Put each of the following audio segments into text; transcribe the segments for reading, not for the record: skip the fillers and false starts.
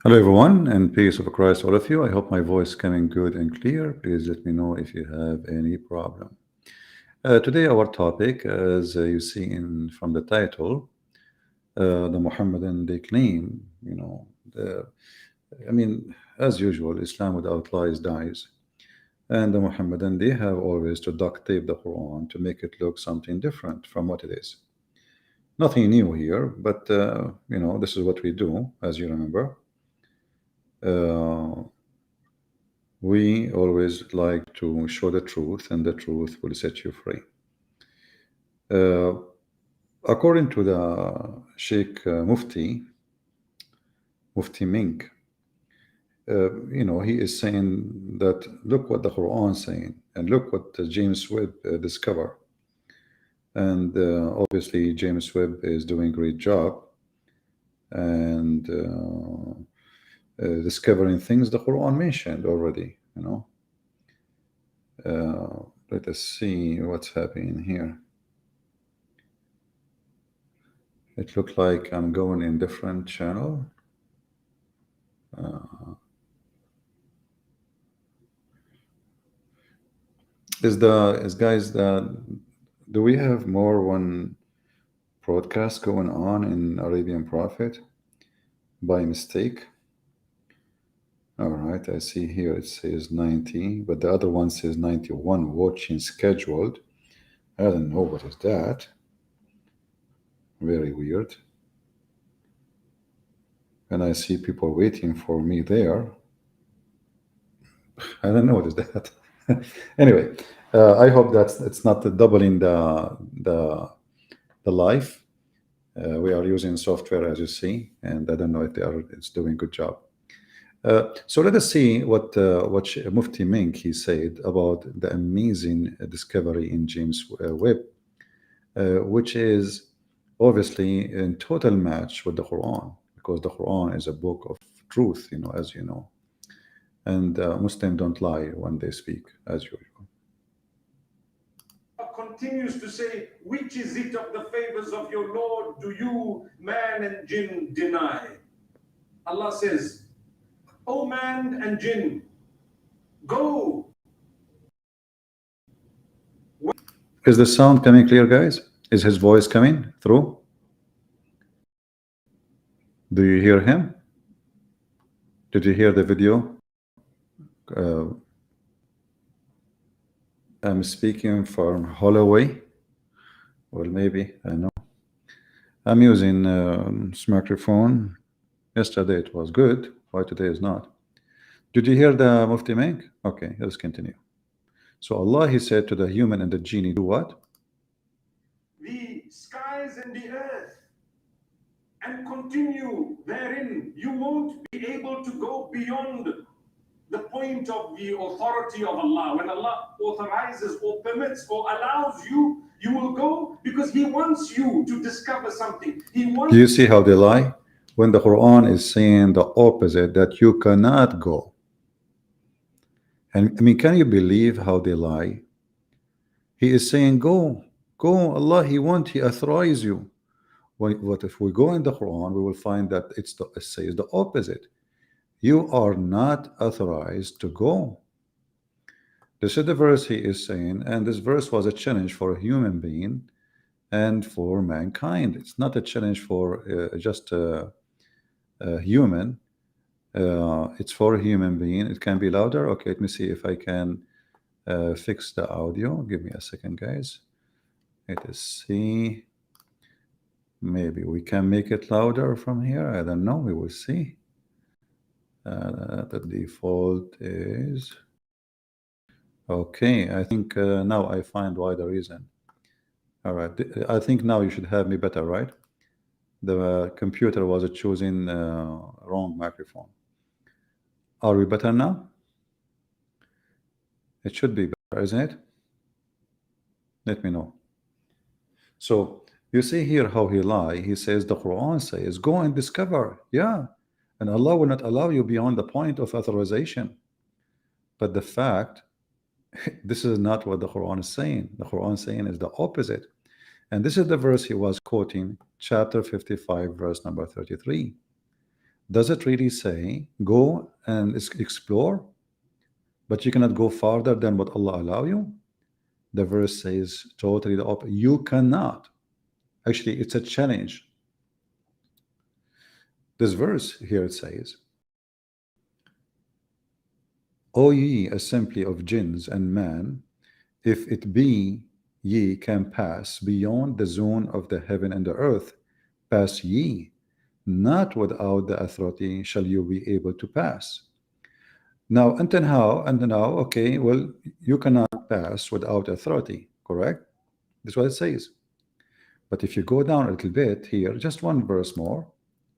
Hello everyone, and peace of Christ all of you. I hope my voice coming good and clear. Please let me know if you have any problem. Today our topic, as you see in from the title, the Muhammadan they claim, I mean, as usual, Islam without lies dies. And the Muhammadan they have always to duct tape the Quran to make it look something different from what it is. Nothing new here, but this is what we do, as you remember. Uh, we always like to show the truth, and the truth will set you free. Uh, According to the Sheikh Mufti Mink, he is saying that look what the Quran is saying, and look what James Webb discovered. And obviously, James Webb is doing a great job and discovering things the Quran mentioned already. Let us see what's happening here. It looked like I'm going in different channel. Do we have more one broadcast going on in Arabian Prophet by mistake? All right, I see here it says 90, but the other one says 91 watching scheduled. I don't know what is that. Very weird. And I see people waiting for me there. I don't know what is that. Anyway, I hope that it's not doubling the life. We are using software, as you see, and I don't know if it's doing a good job. So let us see what Mufti Mink he said about the amazing discovery in James Webb, which is obviously in total match with the Quran, because the Quran is a book of truth, as you know, and Muslims don't lie when they speak, as usual. Continues to say, which is it of the favors of your Lord do you, man and jinn, deny? Allah says, O man and jinn, go. Is the sound coming clear, guys? Is his voice coming through? Do you hear him? Did you hear the video? I'm speaking from Holloway. Well, maybe, I know. I'm using smartphone. Yesterday it was good. Why today is not? Did you hear the Mufti Mink? Okay, let's continue. So Allah, he said to the human and the genie, do what? The skies and the earth, and continue therein. You won't be able to go beyond the point of the authority of Allah. When Allah authorizes or permits or allows you, you will go because He wants you to discover something. Do you see how they lie? When the Quran is saying the opposite, that you cannot go. And I mean, can you believe how they lie? He is saying, go. Allah, He authorizes you. What if we go in the Quran, we will find that it says the opposite. You are not authorized to go. This is the verse he is saying, and this verse was a challenge for a human being and for mankind. It's not a challenge for just a human. It's for a human being. It can be louder. Okay, let me see if I can fix the audio. Give me a second, guys. Let us see. Maybe we can make it louder from here. I don't know. We will see. The default is okay. I think now I find why the reason. All right, I think now you should have me better, right? The computer was choosing wrong microphone. Are we better now? It should be better, isn't it? Let me know. So you see here how he lie. He says the Quran says go and discover. Yeah. And Allah will not allow you beyond the point of authorization. But the fact, this is not what the Quran is saying. The Quran is saying is the opposite. And this is the verse he was quoting, chapter 55, verse number 33. Does it really say go and explore, but you cannot go farther than what Allah allow you? The verse says totally the opposite. You cannot. Actually, it's a challenge. This verse here it says, O ye assembly of jinns and man, if it be ye can pass beyond the zone of the heaven and the earth, pass ye, not without the authority shall you be able to pass. Now, until how? And now, okay, well, you cannot pass without authority, correct? That's what it says. But if you go down a little bit here, just one verse more,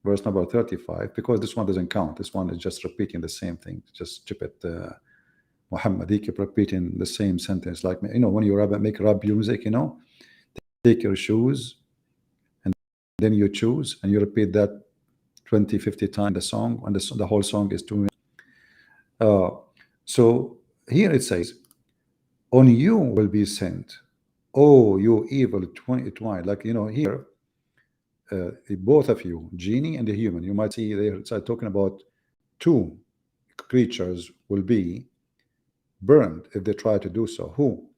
verse number 35, because this one doesn't count. This one is just repeating the same thing. Just chip it. Muhammad, he keep repeating the same sentence. Like, when you make rap music, take your shoes and then you choose and you repeat that 20, 50 times the song, and the whole song is 2 minutes. So here it says, on you will be sent, oh, you evil twine. Like, here, both of you, genie and the human, you might see they start talking about two creatures will be burned if they try to do so. Who?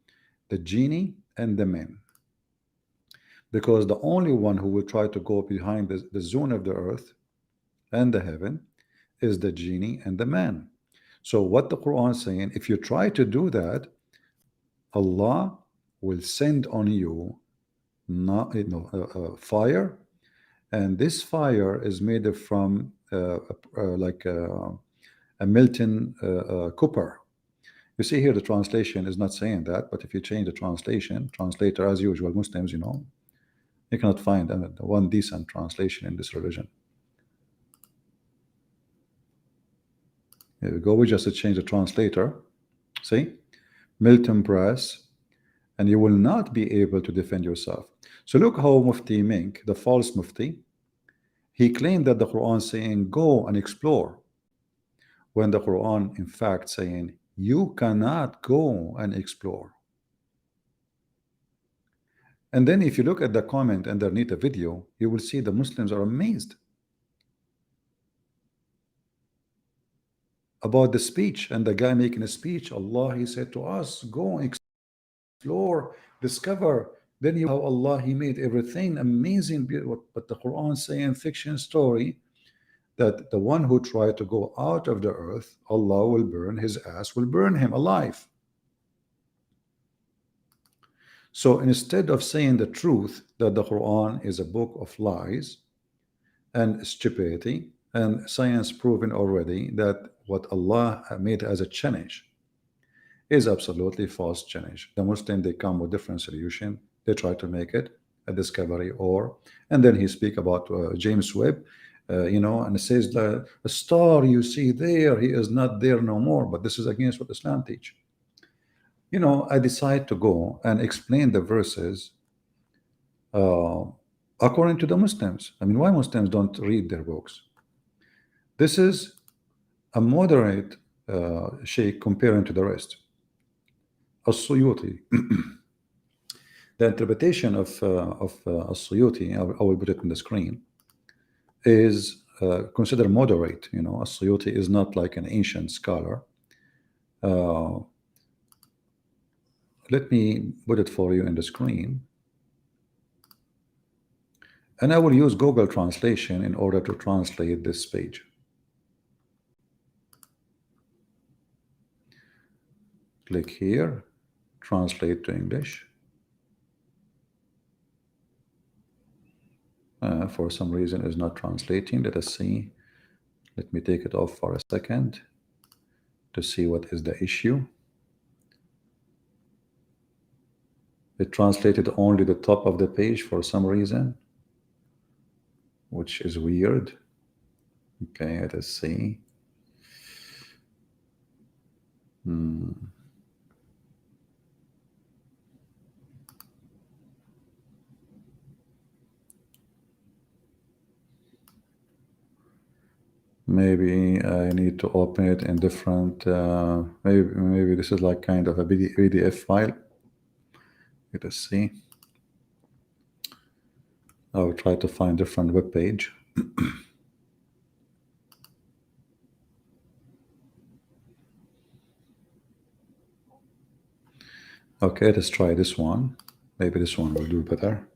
The genie and the man. Because the only one who will try to go behind the zone of the earth and the heaven is the genie and the man. So what the Quran is saying, if you try to do that, Allah will send on you not, fire, and this fire is made from like a molten copper. You see here the translation is not saying that, but if you change the translator as usual, Muslims, you cannot find one decent translation in this religion. Here we go. We just change the translator. See, molten brass, and you will not be able to defend yourself. So look how Mufti Mink, the false Mufti, he claimed that the Quran saying go and explore, when the Quran in fact saying you cannot go and explore. And then if you look at the comment underneath the video, you will see the Muslims are amazed about the speech, and the guy making a speech. Allah, he said to us, go explore, discover. Then you how Allah, he made everything amazing, beautiful. But the Quran saying fiction story that the one who tried to go out of the earth, Allah will burn his ass, will burn him alive. So instead of saying the truth that the Quran is a book of lies and stupidity, and science proven already that what Allah made as a challenge is absolutely false challenge. The Muslim, they come with different solution. They try to make it a discovery, and then he speak about James Webb, and it says the star you see there, he is not there no more. But this is against what Islam teach. I decide to go and explain the verses according to the Muslims. I mean, why Muslims don't read their books? This is a moderate sheikh comparing to the rest. As-Suyuti. The interpretation of As-Suyuti, I will put it on the screen, is considered moderate. As-Suyuti is not like an ancient scholar. Let me put it for you in the screen. And I will use Google Translation in order to translate this page. Click here, translate to English. For some reason is not translating. Let us see. Let me take it off for a second to see what is the issue. It translated only the top of the page for some reason, which is weird. Okay, let us see. Maybe I need to open it in different, maybe this is like kind of a PDF file. Let us see. I will try to find different web page. Okay, let's try this one. Maybe this one will do better.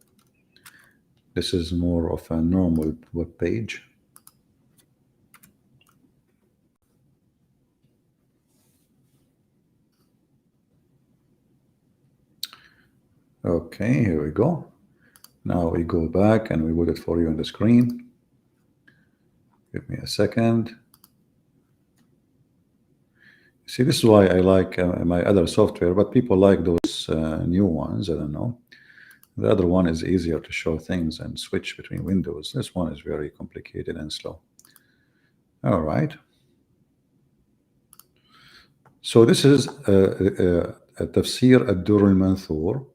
This is more of a normal web page. Okay, here we go. Now we go back and we put it for you on the screen. Give me a second. See, this is why I like my other software, but people like those new ones. I don't know. The other one is easier to show things and switch between windows. This one is very complicated and slow. All right. So this is a Tafsir ad-Durr al-Manthur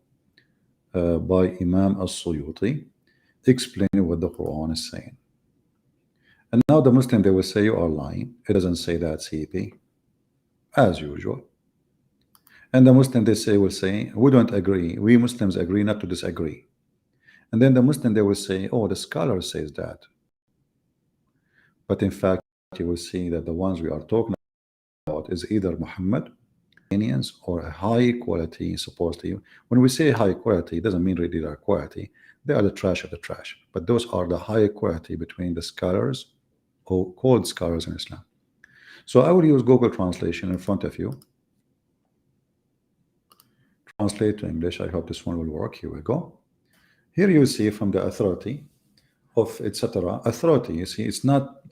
by Imam al-Suyuti, explaining what the Quran is saying. And now the Muslim, they will say you are lying. It doesn't say that, CP, as usual. And the Muslim, they say, will say, we don't agree. We Muslims agree not to disagree. And then the Muslim, they will say, oh, the scholar says that. But in fact, you will see that the ones we are talking about is either Muhammad, Iranians, or a high quality, supposedly. When we say high quality, it doesn't mean really their quality. They are the trash of the trash. But those are the high quality between the scholars, or called scholars in Islam. So I will use Google Translation in front of you. Translate to English. I hope this one will work. Here we go. Here you see from the authority of etc. Authority, you see, it's not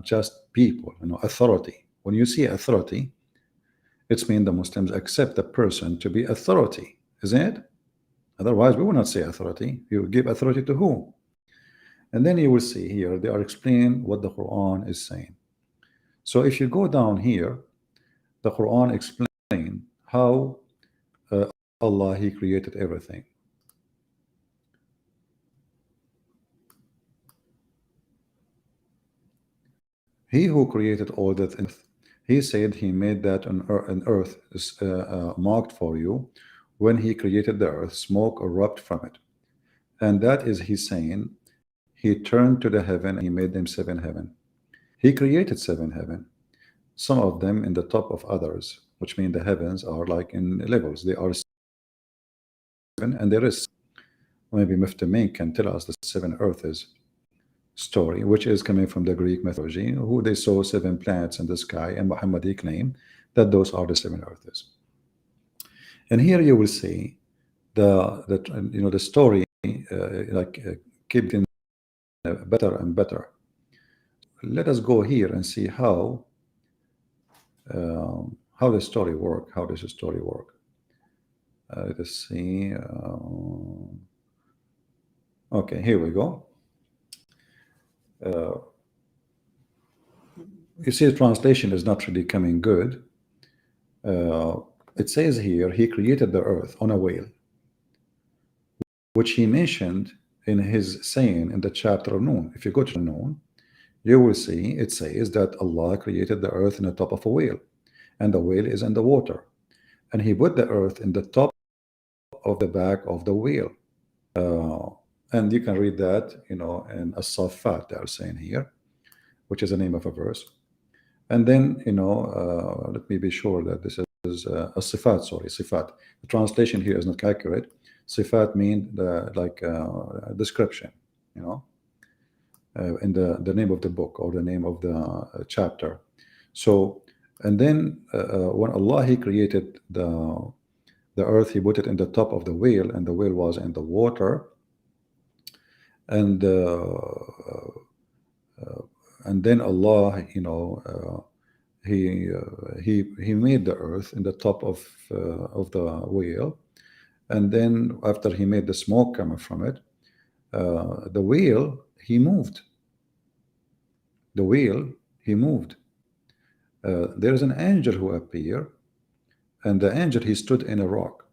just people, authority. When you see authority, it's mean the Muslims accept the person to be authority, isn't it? Otherwise, we will not say authority. You give authority to who? And then you will see here they are explaining what the Quran is saying. So if you go down here, the Quran explains how Allah, He created everything. He who created all that in earth, He said He made that an earth is marked for you. When He created the earth, smoke erupted from it. And that is He saying, He turned to the heaven and He made them seven heaven. He created seven heaven, some of them in the top of others, which mean the heavens are like in levels. They are seven, and there is maybe Muftamin can tell us the seven earths story, which is coming from the Greek mythology, who they saw seven planets in the sky, and Muhammad he claimed that those are the seven earths. And here you will see the story keep getting better and better. Let us go here and see how the story work. How does the story work? Let us see. Okay, here we go. You see, the translation is not really coming good. It says here, He created the earth on a whale, which He mentioned in His saying in the chapter of Noon. If you go to Noon, you will see it says that Allah created the earth in the top of a whale, and the whale is in the water, and He put the earth in the top of the back of the whale. And you can read that, in As-Saffat, they are saying here, which is the name of a verse. And then, let me be sure that this is a sifat, sorry, sifat. The translation here is not accurate. Sifat means description, in the name of the book or the name of the chapter. So, and then when Allah, He created the earth, He put it in the top of the whale, and the whale was in the water. And then Allah, he made the earth in the top of the whale, and then after He made the smoke coming from it, the whale he moved. The whale he moved. There is an angel who appeared, and the angel he stood in a rock,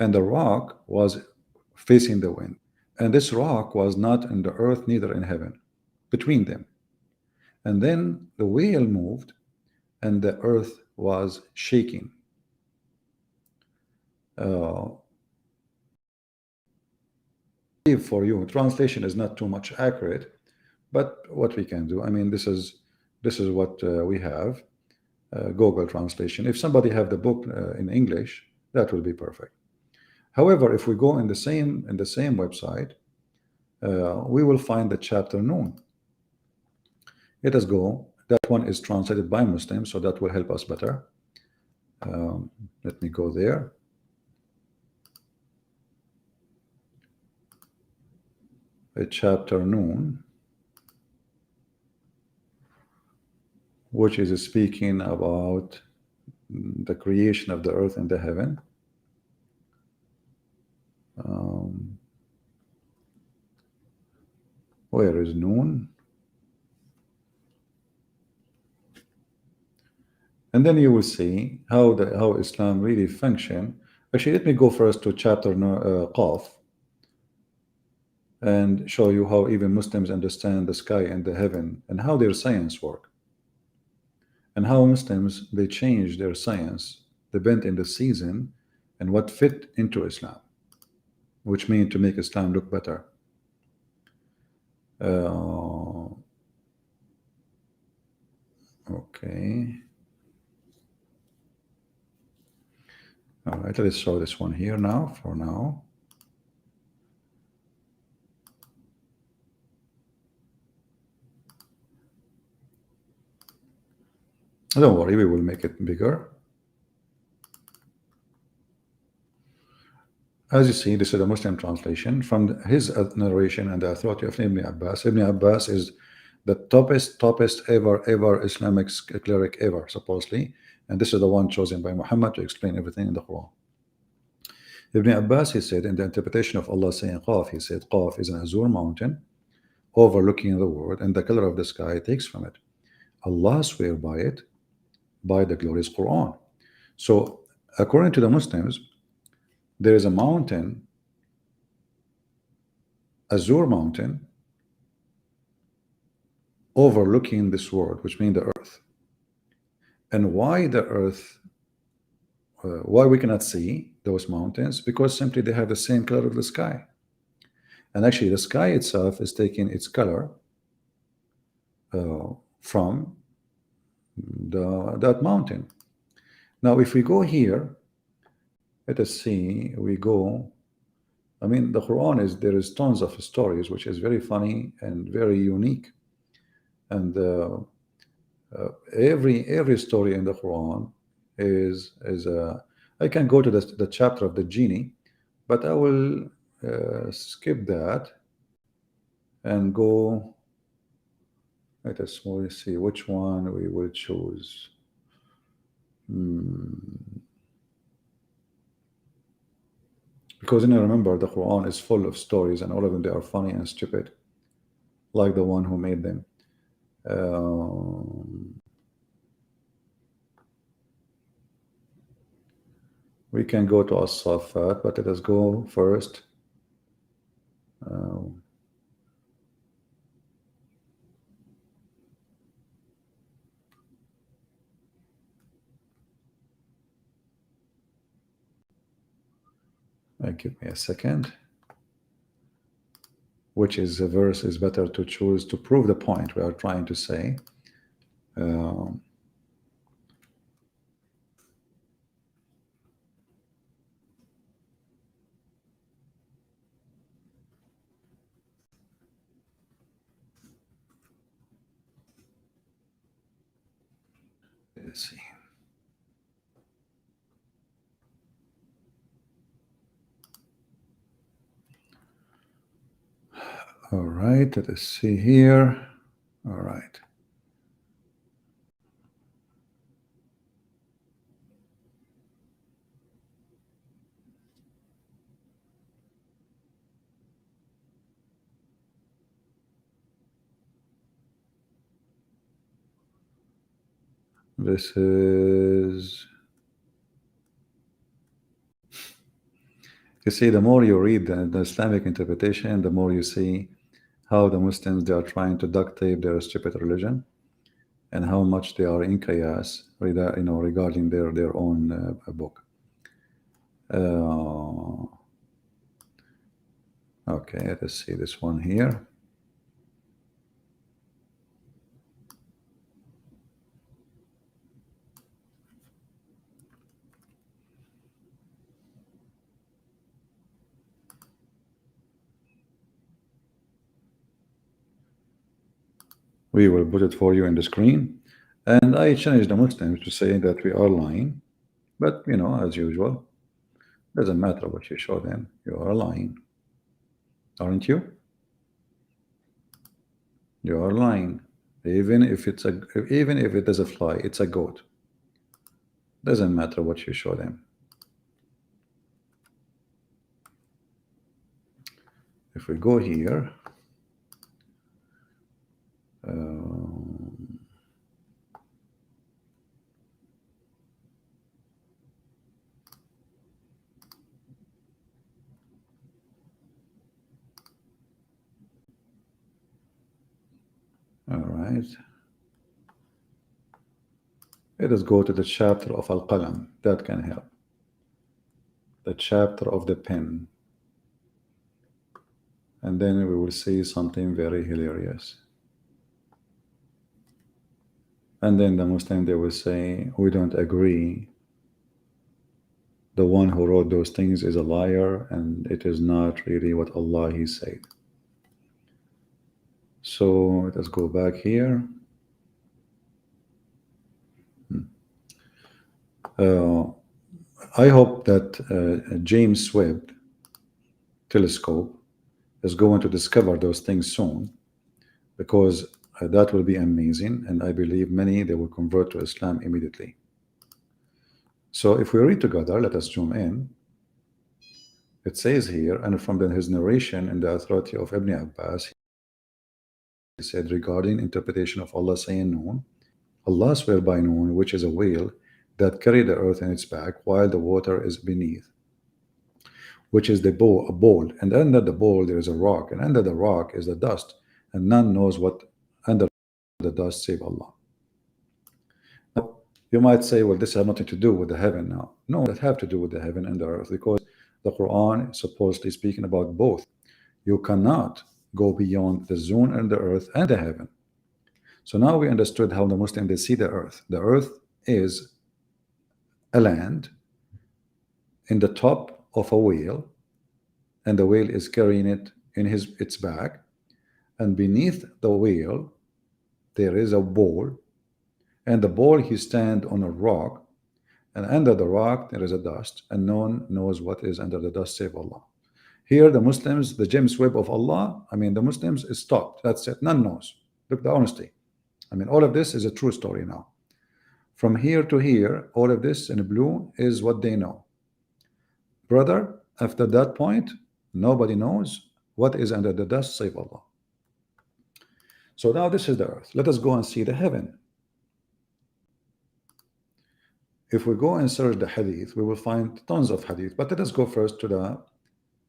and the rock was facing the wind, and this rock was not in the earth, neither in heaven, between them. And then the whale moved, and the earth was shaking. For you, translation is not too much accurate, but what we can do, I mean, this is what we have. Google translation. If somebody have the book in English, that will be perfect. However, if we go in the same website, we will find the chapter Noon. Let us go. That one is translated by Muslims, so that will help us better. Let me go there. A chapter Noon, which is speaking about the creation of the earth and the heaven. Where is Noon? And then you will see how Islam really function. Actually, let me go first to chapter Qaf and show you how even Muslims understand the sky and the heaven and how their science work. And how Muslims, they change their science, they bend in the season and what fit into Islam, which means to make Islam look better. Okay. All right, let's show this one here now, for now. Don't worry, we will make it bigger. As you see, this is a Muslim translation from his narration and the authority of Ibn Abbas. Ibn Abbas is the toppest ever Islamic cleric ever, supposedly. And this is the one chosen by Muhammad to explain everything in the Quran. Ibn Abbas, he said, in the interpretation of Allah saying Qaf, he said, Qaf is an azure mountain overlooking the world, and the color of the sky takes from it. Allah swear by it, by the glorious Quran. So, according to the Muslims, there is a mountain, azure mountain, overlooking this world, which means the earth. And why the earth, why we cannot see those mountains? Because simply they have the same color of the sky. And actually the sky itself is taking its color from that mountain. Now if we go here, let us see, we go, I mean the Quran is, there is tons of stories which is very funny and very unique. And every story in the Quran is I can go to the chapter of the genie, but I will skip that and go. Let us see which one we will choose. Because then I remember the Quran is full of stories and all of them, they are funny and stupid, like the one who made them. We can go to As-Saffat, but let us go first. Give me a second. Which is a verse is better to choose to prove the point we are trying to say. Let's see. All right, let us see here. All right. This is, you see, the more you read the Islamic interpretation, the more you see how the Muslims, they are trying to duct tape their stupid religion and how much they are in chaos, regarding their own book. Okay, let us see this one here. We will put it for you in the screen. And I challenge the Muslims to say that we are lying. But, as usual, doesn't matter what you show them, you are lying. Aren't you? You are lying. Even if it is a fly, it's a goat. Doesn't matter what you show them. If we go here, all right. Let us go to the chapter of Al-Qalam. That can help. The chapter of the pen. And then we will see something very hilarious. And then the Muslim, they will say, we don't agree. The one who wrote those things is a liar, and it is not really what Allah He said. So let us go back here. I hope that James Webb telescope is going to discover those things soon, because that will be amazing, and I believe many, they will convert to Islam immediately. So if we read together, let us zoom in. It says here, and from his narration in the authority of Ibn Abbas, he said regarding interpretation of Allah saying Noon, Allah swear by Noon, which is a whale that carried the earth in its back while the water is beneath, which is a bowl, and under the bowl there is a rock, and under the rock is the dust, and none knows what under the dust save Allah. Now, you might say, well, this has nothing to do with the heaven now. No, it have to do with the heaven and the earth, because the Quran is supposedly speaking about both. You cannot go beyond the zone and the earth and the heaven. So now we understood how the Muslim, they see the earth. The earth is a land in the top of a whale, and the whale is carrying it in its back, and beneath the whale there is a bowl, and the bowl he stand on a rock, and under the rock there is a dust, and no one knows what is under the dust save Allah. Here the Muslims, the James Webb of Allah, I mean the Muslims is stopped. That's it. None knows. Look, the honesty. I mean, all of this is a true story now. From here to here, all of this in blue is what they know. Brother, after that point, nobody knows what is under the dust save Allah. So now this is the earth. Let us go and see the heaven. If we go and search the hadith, we will find tons of hadith. But let us go first to the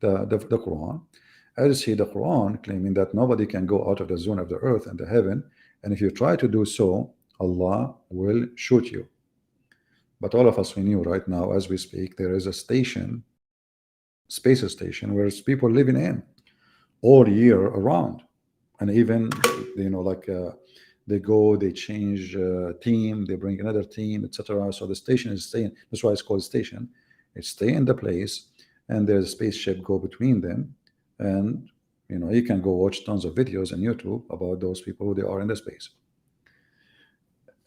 Quran. As you see, the Quran claiming that nobody can go out of the zone of the earth and the heaven, and if you try to do so, Allah will shoot you. But all of us, we knew right now as we speak, there is a station, space station, where people living in all year around, and even they go, they change team, they bring another team, etc. So the station is staying. That's why it's called station. It stay in the place, and there's a spaceship go between them, and you can go watch tons of videos on YouTube about those people who they are in the space.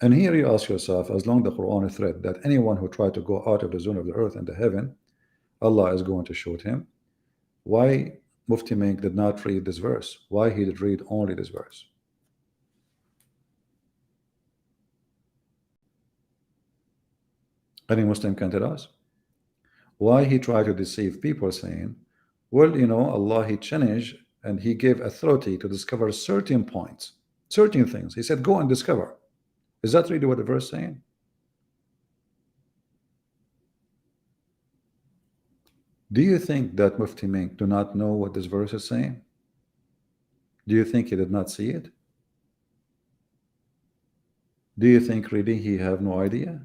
And here you ask yourself, as long as the Quran is threat that anyone who tried to go out of the zone of the earth and the heaven, Allah is going to shoot him. Why Mufti Menk did not read this verse? Why he did read only this verse? Any Muslim can tell us why he tried to deceive people, saying, well, Allah, he changed and he gave authority to discover certain points, certain things. He said, go and discover. Is that really what the verse is saying? Do you think that Mufti Menk do not know what this verse is saying? Do you think he did not see it? Do you think really he have no idea?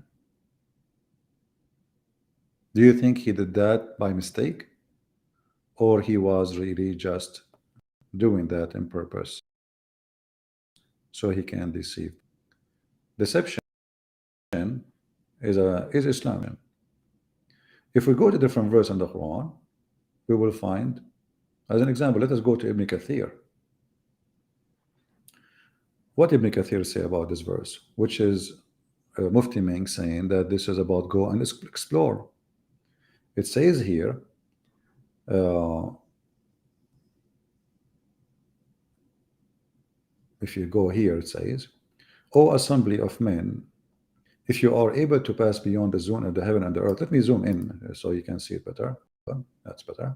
Do you think he did that by mistake? Or he was really just doing that in purpose so he can deceive? Deception is Islam. If we go to different verse in the Quran, we will find, as an example, let us go to Ibn Kathir. What Ibn Kathir say about this verse, which is Mufti Ming saying that this is about go and explore. It says here, uh, if you go here, it says, O assembly of men, if you are able to pass beyond the zone of the heaven and the earth, let me zoom in so you can see it better. That's better.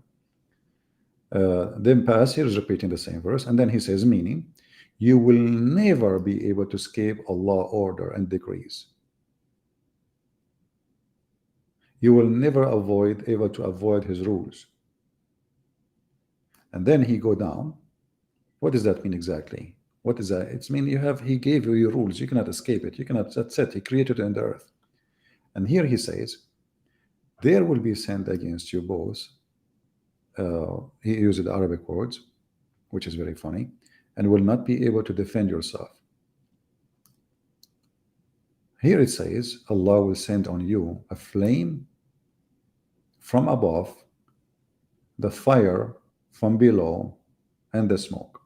Then pass, here is repeating the same verse, and then he says, meaning, you will never be able to escape Allah's order and decrees. You will never able to avoid his rules. And then he go down. What does that mean exactly? What is that? It's mean he gave you your rules. You cannot escape it. You cannot, that's it. He created it in the earth. And here he says, there will be sent against you both. He used Arabic words, which is very funny, and will not be able to defend yourself. Here it says, Allah will send on you a flame from above, the fire from below, and the smoke.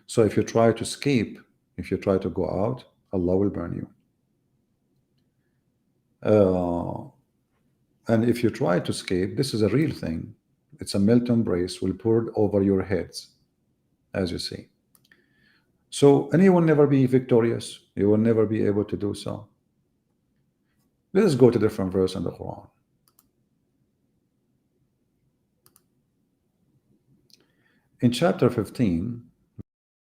So if you try to escape, if you try to go out, Allah will burn you. And if you try to escape, this is a real thing. It's a melt embrace will pour over your heads, as you see. So, and you will never be victorious. You will never be able to do so. Let us go to different verse in the Quran. In chapter 15,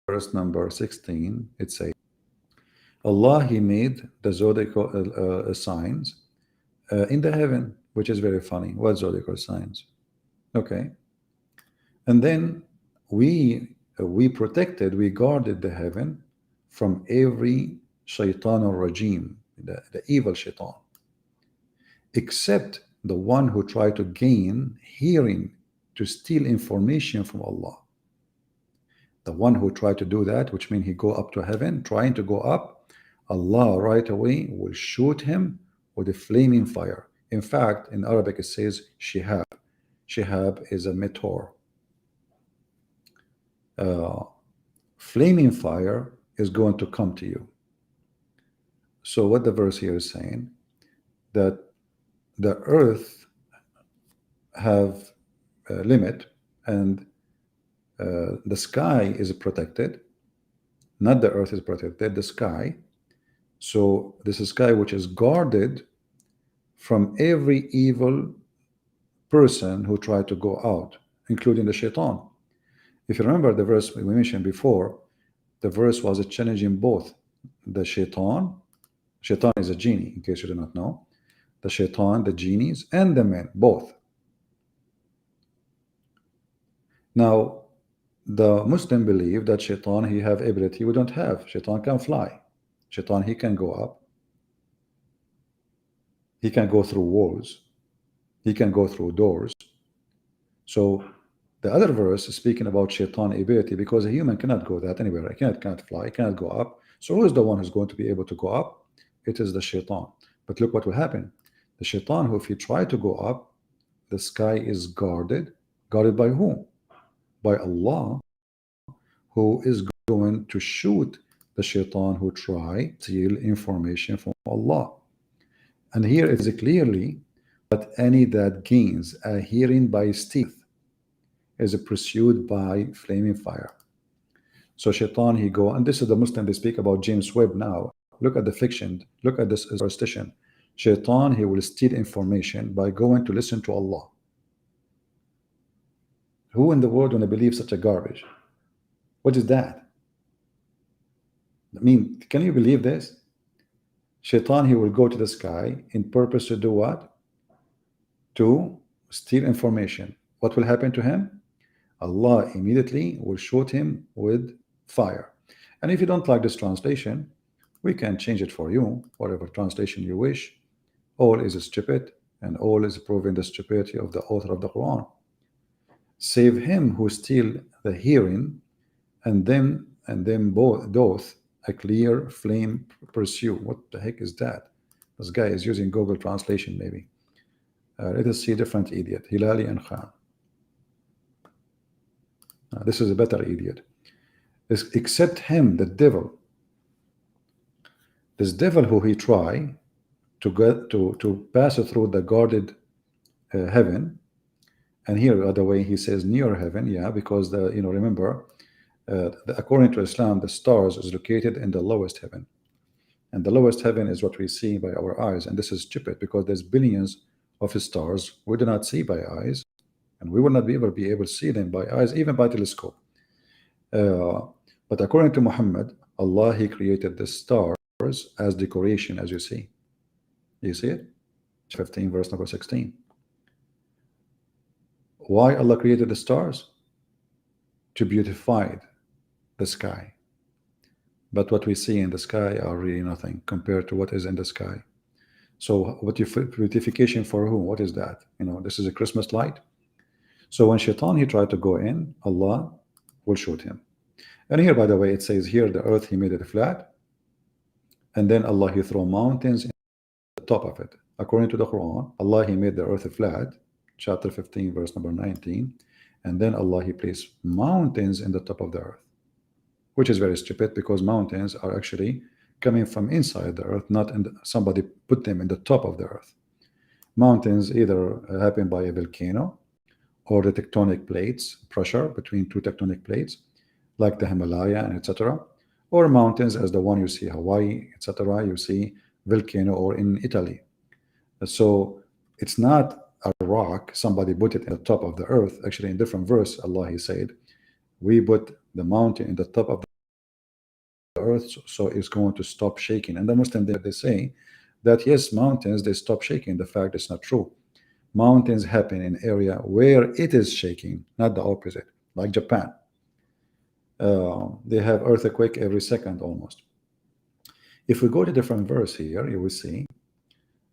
verse number 16, it says, Allah, He made the zodiacal signs in the heaven, which is very funny. What zodiacal signs? Okay. And then we protected, we guarded the heaven from every shaitan or regime, the evil shaitan, except the one who tried to gain hearing to steal information from Allah. The one who tried to do that, which means he go up to heaven, trying to go up, Allah right away will shoot him with a flaming fire. In fact, in Arabic it says shihab. Shihab is a meteor. Flaming fire is going to come to you. So what the verse here is saying, that the earth have a limit, and the sky is protected, not the earth is protected, the sky. So this is sky which is guarded from every evil person who tried to go out, including the shaitan. If you remember the verse we mentioned before, the verse was challenging both the shaitan. Shaitan is a genie, in case you do not know. The shaitan, the genies, and the men, both. Now, the Muslim believe that shaitan, he have ability we don't have. Shaitan can fly. Shaitan, he can go up. He can go through walls. He can go through doors. So the other verse is speaking about shaitan ability, because a human cannot go that anywhere. I cannot fly, cannot go up. So who is the one who's going to be able to go up? It is the shaitan. But look what will happen. The shaitan, who if he try to go up, the sky is guarded. Guarded by whom? By Allah, who is going to shoot the shaitan who try to steal information from Allah. And here it is clearly that any that gains a hearing by stealth is pursued by flaming fire. So shaitan, he go, and this is the Muslim, they speak about James Webb now. Look at the fiction, look at this superstition. Shaitan, he will steal information by going to listen to Allah. Who in the world want to believe such a garbage? What is that? I mean, can you believe this? Shaitan, he will go to the sky in purpose to do what? To steal information. What will happen to him? Allah immediately will shoot him with fire. And if you don't like this translation, we can change it for you, whatever translation you wish. All is stupid, and all is proving the stupidity of the author of the Quran. Save him who steal the hearing, and them both a clear flame pursue. What the heck is that? This guy is using Google translation maybe. Let us see different idiot, Hilali and Khan. This is a better idiot. except him, the devil. This devil who he try to get to pass through the guarded heaven. And here, by the way, he says near heaven, yeah, because the remember, according to Islam, the stars is located in the lowest heaven, and the lowest heaven is what we see by our eyes. And this is stupid because there's billions of stars we do not see by eyes, and we will not be able to see them by eyes, even by telescope. Uh, but according to Muhammad, Allah He created the stars as decoration, as you see. You see it? 15, verse number 16. Why Allah created the stars? To beautify the sky. But what we see in the sky are really nothing compared to what is in the sky. So what beautification for whom? What is that? This is a Christmas light. So when Shaitan he tried to go in, Allah will shoot him. And here, by the way, it says here the earth he made it flat, and then Allah he throw mountains in the top of it. According to the Quran, Allah he made the earth flat, chapter 15, verse number 19, and then Allah he placed mountains in the top of the earth, which is very stupid because mountains are actually coming from inside the earth, not somebody put them in the top of the earth. Mountains either happen by a volcano or the tectonic plates, pressure between two tectonic plates, like the Himalaya and etc. Or mountains as the one you see Hawaii, etc. You see volcano, or in Italy. So it's not a rock, somebody put it in the top of the earth. Actually, in different verse, Allah he said, we put the mountain in the top of the earth, so it's going to stop shaking. And the Muslim they say that yes, mountains they stop shaking. The fact is not true. Mountains happen in area where it is shaking, not the opposite. Like Japan, they have earthquake every second almost. If we go to different verse here, you will see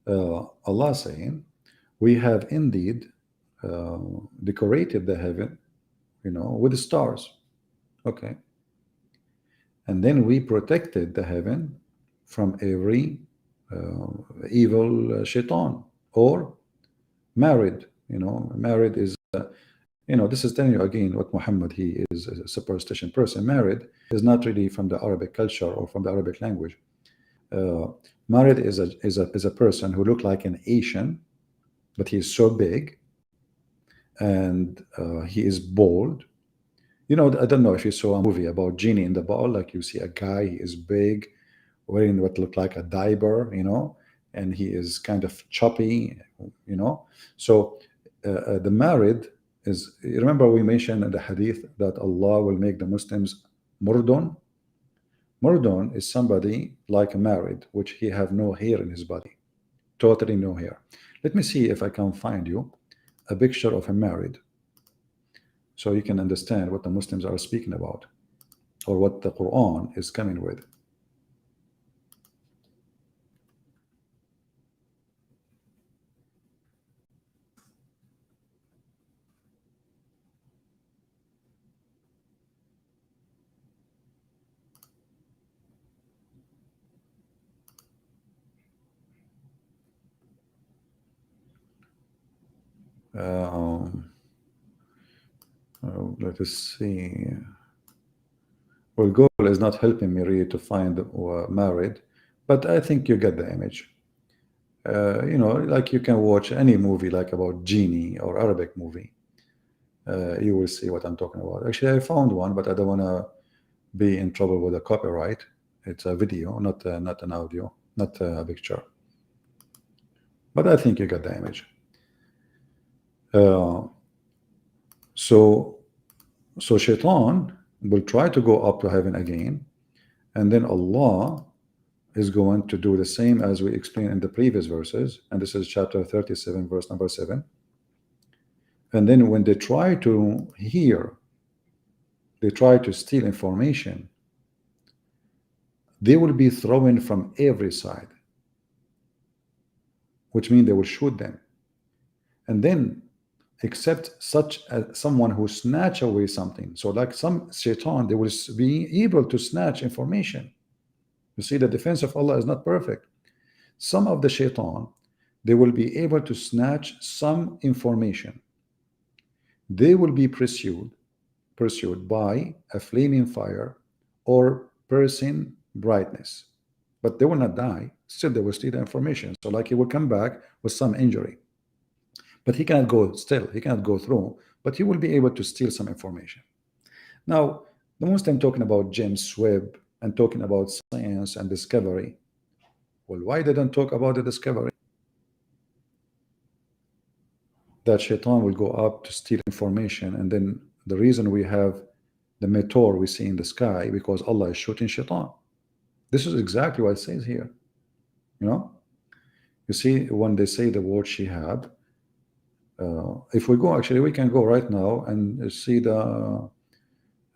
Allah saying, we have indeed decorated the heaven, with the stars. Okay. And then we protected the heaven from every evil shaitan or married. Married is, this is telling you again what Muhammad, he is a superstition person. Married is not really from the Arabic culture or from the Arabic language. Married is a person who look like an Asian, but he is so big, and he is bald. I don't know if you saw a movie about Genie in the Ball, like you see a guy, he is big, wearing what looked like a diaper, and he is kind of choppy, So the married is, remember we mentioned in the hadith that Allah will make the Muslims murdun. Murdun is somebody like a married, which he have no hair in his body, totally no hair. Let me see if I can find you a picture of a married, so you can understand what the Muslims are speaking about, or what the Quran is coming with. Let us see. Well, Google is not helping me really to find married, but I think you get the image. Like you can watch any movie like about Genie or Arabic movie. You will see what I'm talking about. Actually, I found one, but I don't want to be in trouble with the copyright. It's a video, not an audio, not a picture. But I think you got the image. So Shaitan will try to go up to heaven again, and then Allah is going to do the same as we explained in the previous verses, and this is chapter 37, verse number 7. And then when they try to hear, they try to steal information, they will be thrown from every side, which means they will shoot them. And then except such as someone who snatch away something. So like some shaitan, they will be able to snatch information. You see, the defense of Allah is not perfect. Some of the shaitan, they will be able to snatch some information. They will be pursued by a flaming fire or person brightness. But they will not die. Still, they will steal the information. So, like, he will come back with some injury, but he cannot go. Still, he cannot go through. But he will be able to steal some information. Now, the most I'm talking about James Webb and talking about science and discovery. Well, why they don't talk about the discovery? That shaitan will go up to steal information, and then the reason we have the meteor we see in the sky because Allah is shooting shaitan. This is exactly what it says here. You know, you see when they say the word shihab. If we go, actually, we can go right now and see the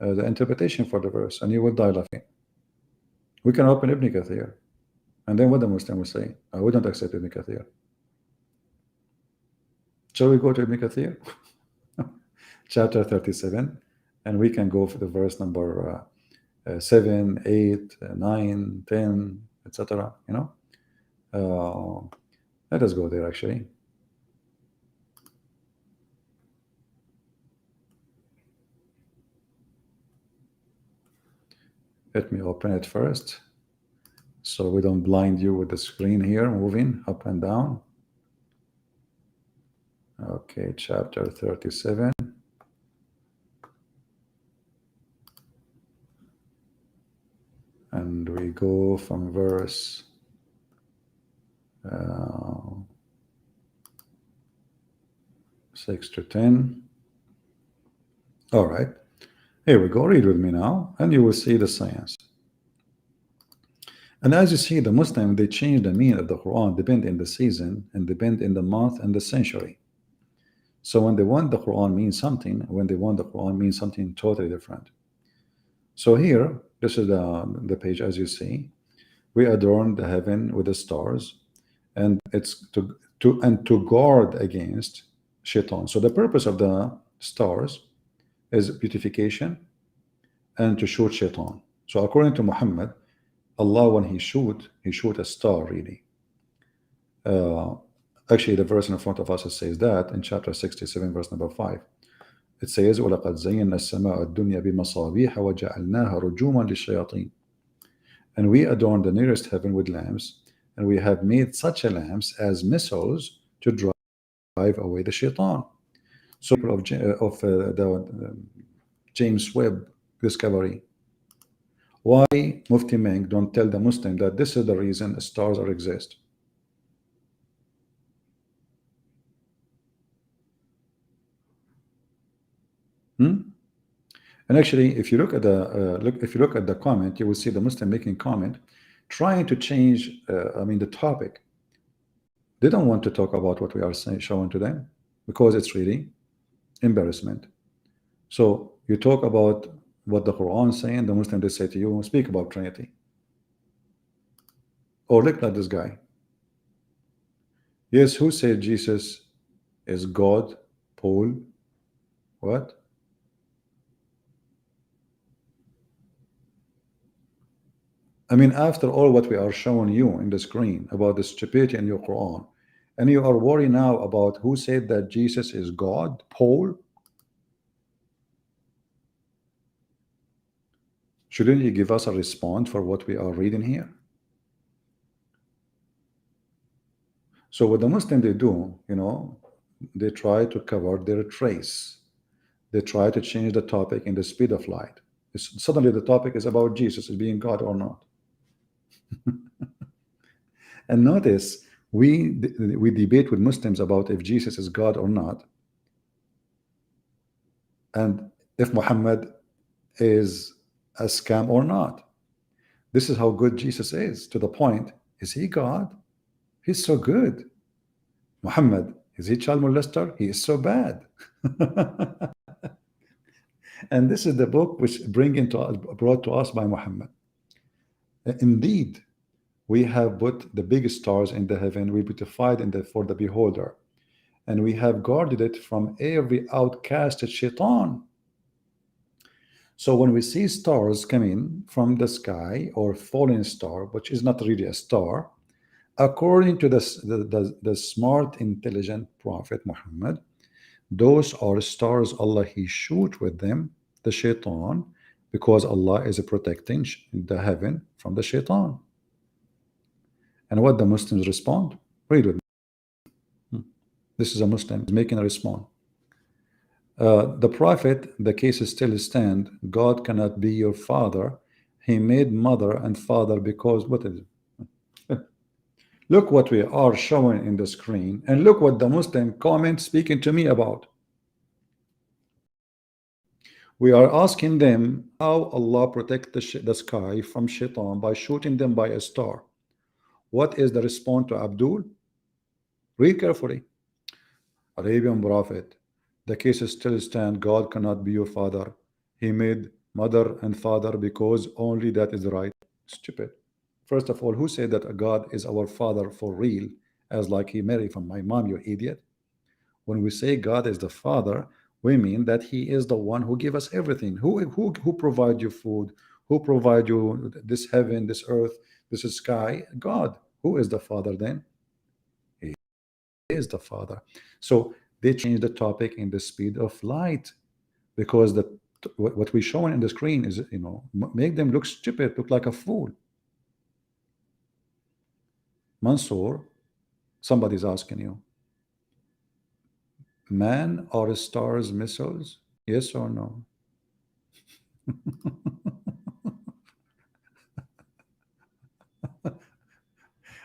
interpretation for the verse, and you will die laughing. We can open Ibn Kathir, and then what the Muslim will say, we don't accept Ibn Kathir. Shall we go to Ibn Kathir? Chapter 37, and we can go for the verse number 7, 8, 9, 10, etc. You know, let us go there actually. Let me open it first, so we don't blind you with the screen here moving up and down. Okay, chapter 37. And we go from verse 6 to 10. All right, here we go. Read with me now, and you will see the science. And as you see, the Muslim, they change the meaning of the Quran, depend in the season and depend in the month and the century. So when they want the Quran means something, when they want the Quran means something totally different. So here, this is the page, as you see. We adorn the heaven with the stars, and it's to guard against shaitan. So the purpose of the stars is beautification and to shoot shaitan. So according to Muhammad, Allah, when he shoot a star really. Actually, the verse in front of us, it says that in chapter 67, verse number 5. It says, وَلَقَدْ زَيَّنَّا السَّمَاءَ الدُّنْيَا بِمَصَابِيحَ وَجَعَلْنَاهَا رُجُومًا لِلشَّيَاطِينَ. And we adorn the nearest heaven with lamps, and we have made such a lamps as missiles to drive away the shaitan. So of the James Webb discovery. Why Mufti Meng don't tell the Muslim that this is the reason stars are exist? And actually, if you look at the comment, you will see the Muslim making comment, trying to change. The topic. They don't want to talk about what we are showing to them because it's really embarrassment. So you talk about what the Quran is saying, the Muslim, they say to you, speak about Trinity. Or look at this guy. Yes, who said Jesus is God? Paul? What? After all what we are showing you in the screen about the stupidity in your Quran, and you are worried now about who said that Jesus is God? Paul? Shouldn't you give us a response for what we are reading here? So what the Muslim they do, they try to cover their trace. They try to change the topic in the speed of light. Suddenly the topic is about Jesus as being God or not. And notice, we debate with Muslims about if Jesus is God or not, and if Muhammad is a scam or not. This is how good Jesus is, to the point, is he God? He's so good. Muhammad, is he child molester? He is so bad. And this is the book which brought to us by Muhammad. Indeed, we have put the big stars in the heaven, we beautified for the beholder, and we have guarded it from every outcasted shaitan. So when we see stars coming from the sky, or falling star, which is not really a star, according to the smart, intelligent Prophet Muhammad, those are stars Allah he shoot with them, the shaitan, because Allah is protecting the heaven from the shaitan. And what the Muslims respond? Read with me. This is a Muslim making a response. The Prophet, the case is still stand. God cannot be your father. He made mother and father because what is it? Look what we are showing in the screen, and look what the Muslim comment speaking to me about. We are asking them how Allah protect the sky from shaitan by shooting them by a star. What is the response to Abdul? Read carefully. Arabian Prophet, the case still stand. God cannot be your father. He made mother and father because only that is right. Stupid. First of all, who said that God is our father for real, as like he married from my mom, you idiot? When we say God is the father, we mean that he is the one who give us everything. Who provide you food? Who provide you this heaven, this earth, this sky? God. Who is the father then? He is the father. So they changed the topic in the speed of light, because what we showing in the screen is, make them look stupid, look like a fool. Mansoor, somebody's asking you, man or stars missiles? Yes or no?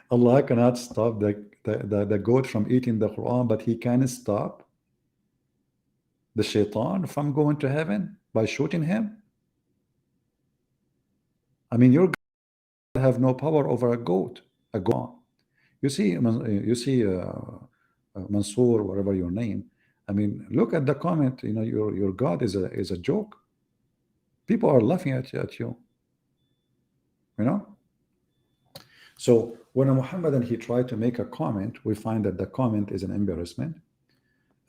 Allah cannot stop the goat from eating the Quran, but he can stop the shaitan from going to heaven by shooting him. I mean, your God have no power over a goat. A goat. You see, Mansoor, whatever your name. I mean, look at the comment. Your God is a joke. People are laughing at you. You know. So when a Muhammadan he tried to make a comment, we find that the comment is an embarrassment,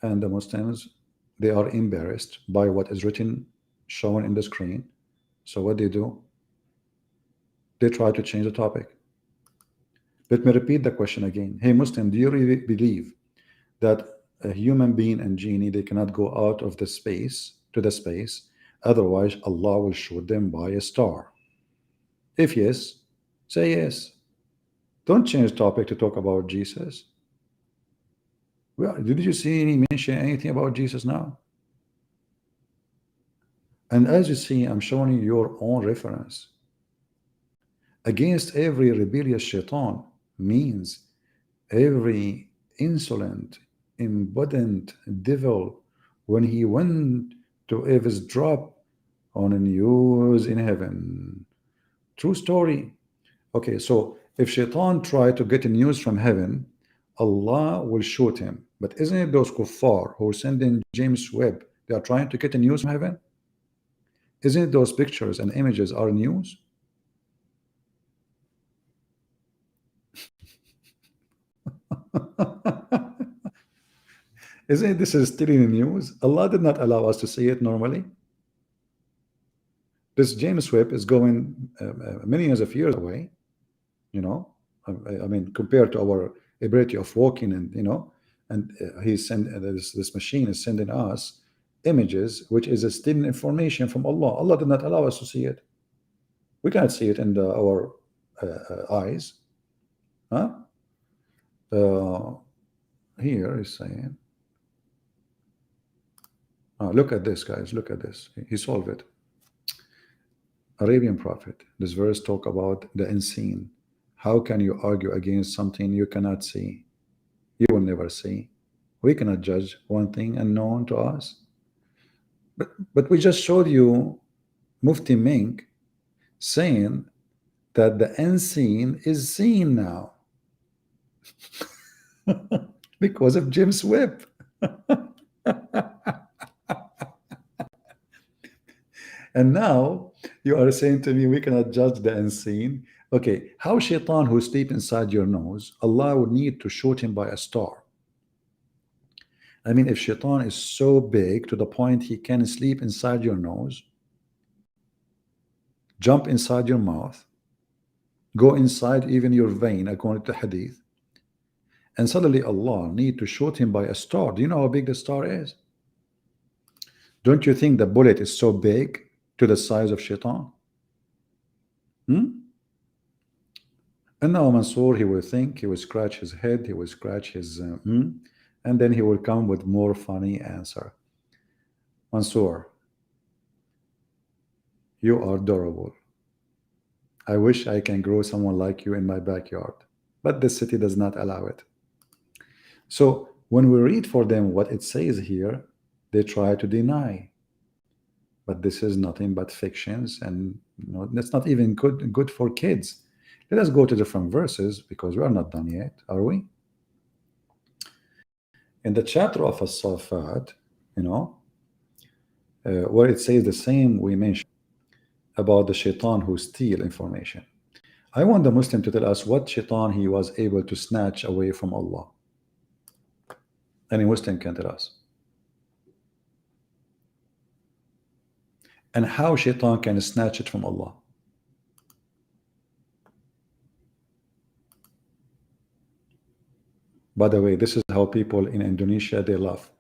and the Muslims, they are embarrassed by what is written, shown in the screen. So what they do? They try to change the topic. Let me repeat the question again. Hey Muslim, do you really believe that a human being and genie, they cannot go out of the space to the space, otherwise Allah will shoot them by a star? If yes, say yes. Don't change the topic to talk about Jesus. Well, did you see any mention anything about Jesus now? And as you see, I'm showing you your own reference. Against every rebellious shaitan means every insolent, embodied devil, when he went to eavesdrop on a news in heaven. True story. Okay, so if shaitan tried to get news from heaven, Allah will shoot him. But isn't it those kuffar who are sending James Webb, they are trying to get the news from heaven? Isn't it those pictures and images are news? Isn't this is still in the news? Allah did not allow us to see it normally. This James Webb is going millions of years away, I mean, compared to our ability of walking, and he's send this machine is sending us images, which is a still information from Allah. Allah did not allow us to see it. We cannot see it in our eyes. Huh? Here is saying, look at this, guys. Look at this. He solved it. Arabian Prophet. This verse talk about the unseen. How can you argue against something you cannot see? You will never see. We cannot judge one thing unknown to us. But we just showed you Mufti Mink saying that the unseen is seen now because of James Webb. And now you are saying to me we cannot judge the unseen. Okay, how shaitan who sleep inside your nose, Allah would need to shoot him by a star? I mean, if shaitan is so big to the point he can sleep inside your nose, jump inside your mouth, go inside even your vein, according to hadith, and suddenly Allah need to shoot him by a star. Do you know how big the star is? Don't you think the bullet is so big to the size of shaitan? Hmm? And now Mansour, he will think, he will scratch his head, he will scratch his, and then he will come with more funny answer. Mansour, you are adorable. I wish I can grow someone like you in my backyard, but the city does not allow it. So when we read for them what it says here, they try to deny. But this is nothing but fictions, and that's not even good for kids. Let us go to different verses because we are not done yet, are we? In the chapter of As-Safat, you know, where it says the same we mentioned about the shaitan who steal information. I want the Muslim to tell us what shaitan he was able to snatch away from Allah. Any Muslim can tell us. And how shaitan can snatch it from Allah. By the way, this is how people in Indonesia, they laugh.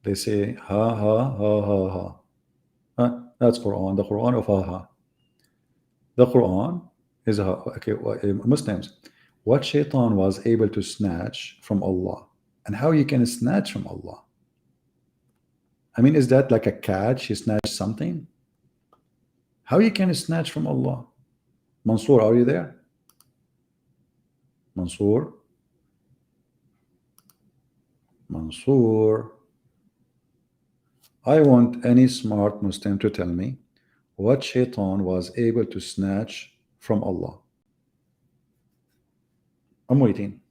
They say, ha, ha, ha, ha, ha. Huh? That's Quran, the Quran of ha, ha. The Quran is ha. Okay, Muslims, what shaitan was able to snatch from Allah, and how you can snatch from Allah. I mean, is that like a cat? She snatched something? How you can snatch from Allah? Mansour, are you there? Mansour? Mansour? I want any smart Muslim to tell me what shaitan was able to snatch from Allah. I'm waiting.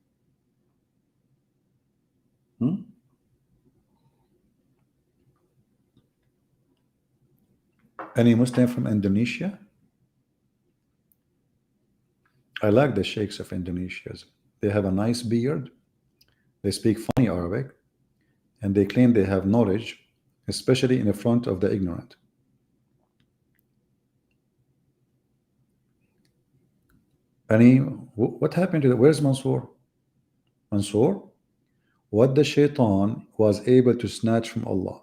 Any Muslim from Indonesia? I like the sheikhs of Indonesia. They have a nice beard. They speak funny Arabic. And they claim they have knowledge, especially in the front of the ignorant. What happened to where's Mansour? Mansour? What the shaitan was able to snatch from Allah.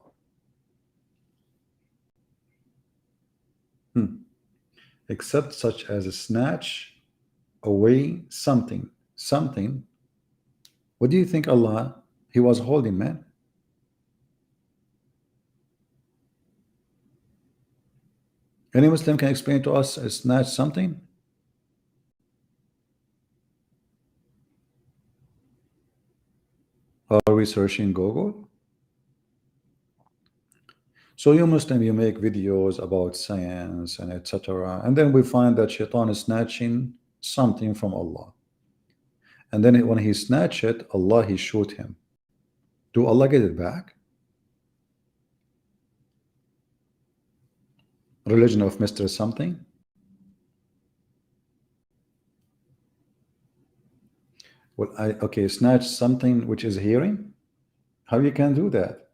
Except such as a snatch away something. Something. What do you think Allah he was holding, man? Any Muslim can explain to us snatch something? Are we searching Google? So you Muslim, you make videos about science and etc. And then we find that shaitan is snatching something from Allah. And then when he snatched it, Allah, he shoot him. Do Allah get it back? Religion of Mr. Something? Well, okay, snatch something which is hearing? How you can do that?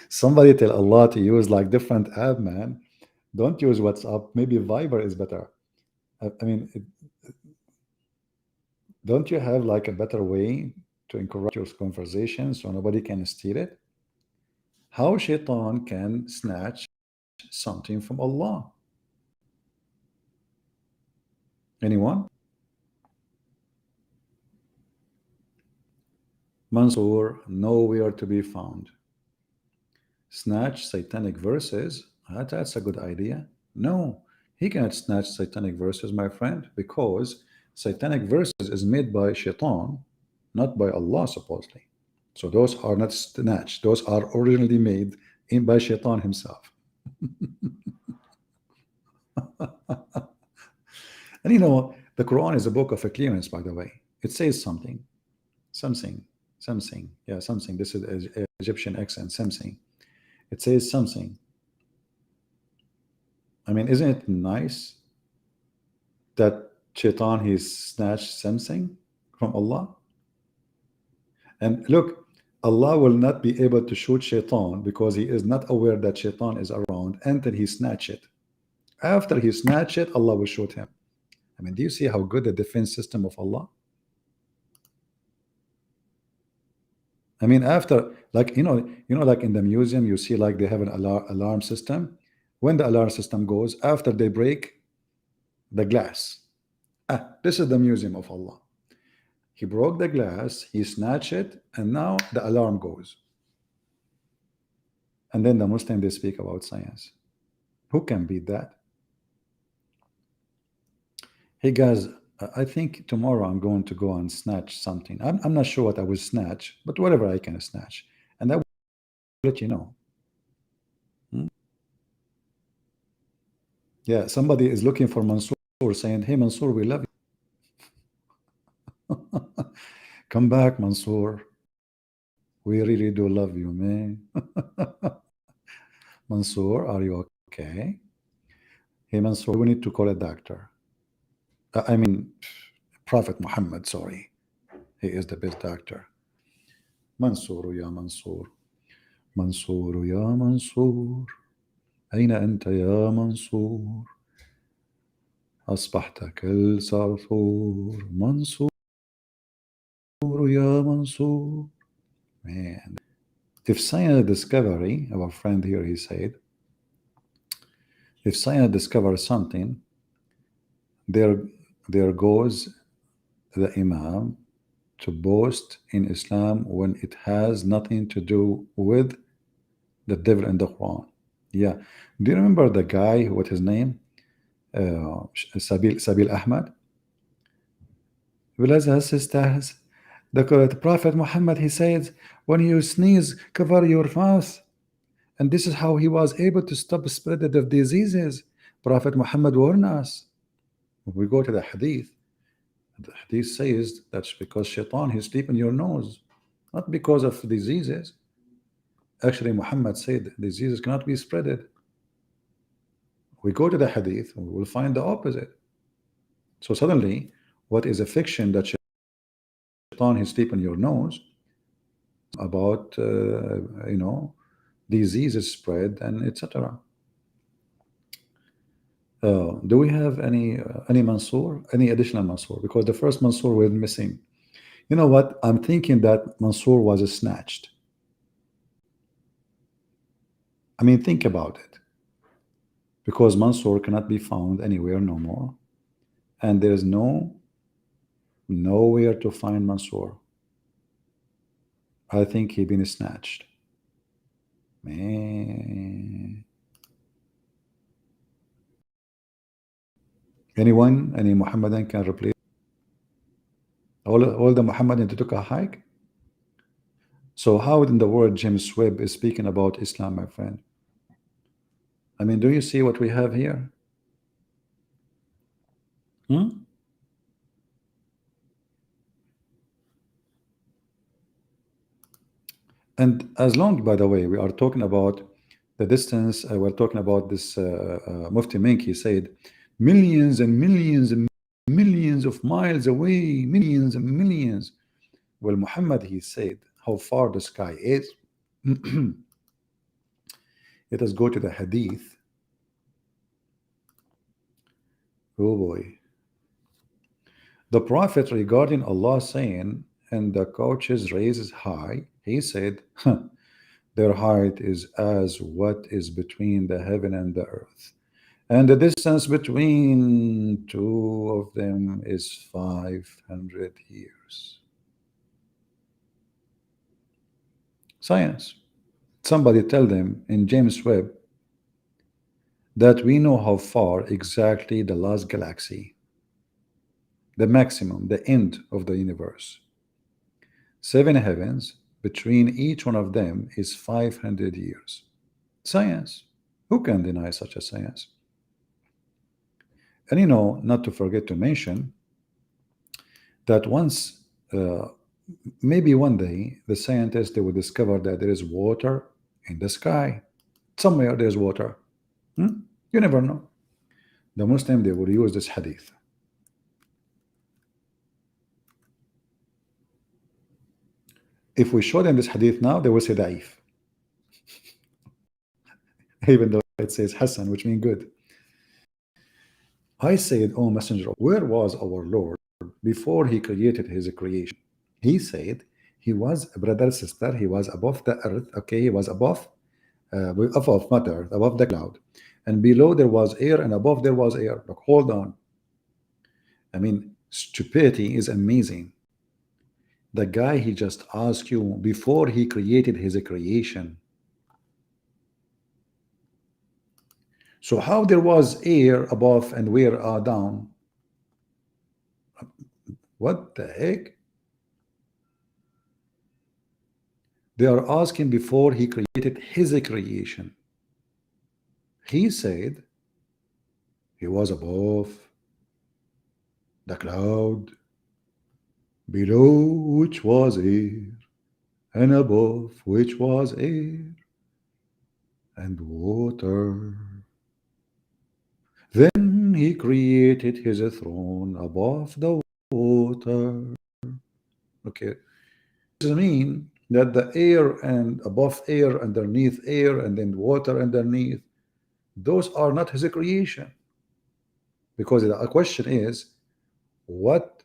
Somebody tell Allah to use like different app, man. Don't use WhatsApp. Maybe Viber is better. I mean, don't you have like a better way to encourage your conversation so nobody can steal it? How shaitan can snatch something from Allah? Anyone? Mansour, nowhere to be found. Snatch satanic verses? That's a good idea. No, he cannot snatch satanic verses, my friend, because satanic verses is made by shaitan, not by Allah, supposedly. So those are not snatched. Those are originally made by shaitan himself. And the Quran is a book of a clearance, by the way. It says something. Yeah, something. This is Egyptian accent, something. It says something. I mean, isn't it nice that shaitan he snatched something from Allah? And look, Allah will not be able to shoot shaitan because he is not aware that shaitan is around until he snatch it. After he snatch it, Allah will shoot him. I mean, do you see how good the defense system of Allah? I mean, after, like, like in the museum, you see like they have an alarm system. When the alarm system goes, after they break the glass, this is the museum of Allah. He broke the glass, he snatched it, and now the alarm goes. And then the Muslim, they speak about science. Who can beat that? Hey guys, I think tomorrow I'm going to go and snatch something. I'm not sure what I will snatch, but whatever I can snatch. And I will let you know. Hmm? Yeah, somebody is looking for Mansoor, saying, hey Mansoor, we love you. Come back, Mansoor. We really do love you, man. Mansoor, are you okay? Hey Mansoor, we need to call a doctor. I mean, Prophet Muhammad, sorry. He is the best doctor. Mansoor, ya Mansoor. منصور يا منصور أين أنت يا منصور أصبحت كالصرصور منصور يا منصور. Man, if science discovery, our friend here, he said, if science discovers something, there there goes the Imam to boast in Islam when it has nothing to do with the devil in the Quran. Yeah. Do you remember the guy, what his name? Sabil Ahmad. بلازها sisters. The Prophet Muhammad, he says, when you sneeze, cover your mouth. And this is how he was able to stop the spread of diseases. Prophet Muhammad warned us. When we go to the hadith says that's because shaitan, he sleep in your nose, not because of diseases. Actually, Muhammad said diseases cannot be spreaded. We go to the hadith, we will find the opposite. So suddenly, what is a fiction that shaitan, he sleep in your nose, about diseases spread and etc. Do we have any Mansoor, any additional Mansoor? Because the first Mansoor we're missing. You know what? I'm thinking that Mansoor was snatched. I mean, think about it. Because Mansoor cannot be found anywhere no more, and there is nowhere to find Mansoor. I think he been snatched. Man. Anyone, any Muhammadan can replace all the Muhammadan took a hike? So how in the world James Webb is speaking about Islam, my friend? I mean, do you see what we have here? Hmm? And as long, by the way, we are talking about the distance, we're talking about this Mufti Mink, he said, millions and millions and millions of miles away, millions and millions. Well, Muhammad, he said, how far the sky is. Let us go to the hadith. Oh boy. The Prophet, regarding Allah saying, and the couches raises high, he said, their height is as what is between the heaven and the earth, and the distance between two of them is 500 years. Science. Somebody tell them in James Webb that we know how far exactly the last galaxy, the maximum, the end of the universe. 7 heavens, between each one of them is 500 years. Science. Who can deny such a science? And not to forget to mention that once, maybe one day, the scientists, they will discover that there is water in the sky. Somewhere there's water. You never know. The Muslim, they will use this hadith. If we show them this hadith now, they will say da'if. Even though it says Hassan, which means good. I said, O Messenger, where was our Lord before he created his creation? He said He was a brother, sister. He was above the earth. Okay, he was above, not earth, above the cloud, and below there was air, and above there was air. Like, hold on. I mean, stupidity is amazing. The guy, he just asked you before he created his creation. So how there was air above and where down? What the heck? They are asking before he created his creation. He said he was above the cloud, below which was air, and above which was air and water. Then he created his throne above the water. Okay, does it mean that the air and above air, underneath air, and then water underneath, those are not his creation? Because the question is, what,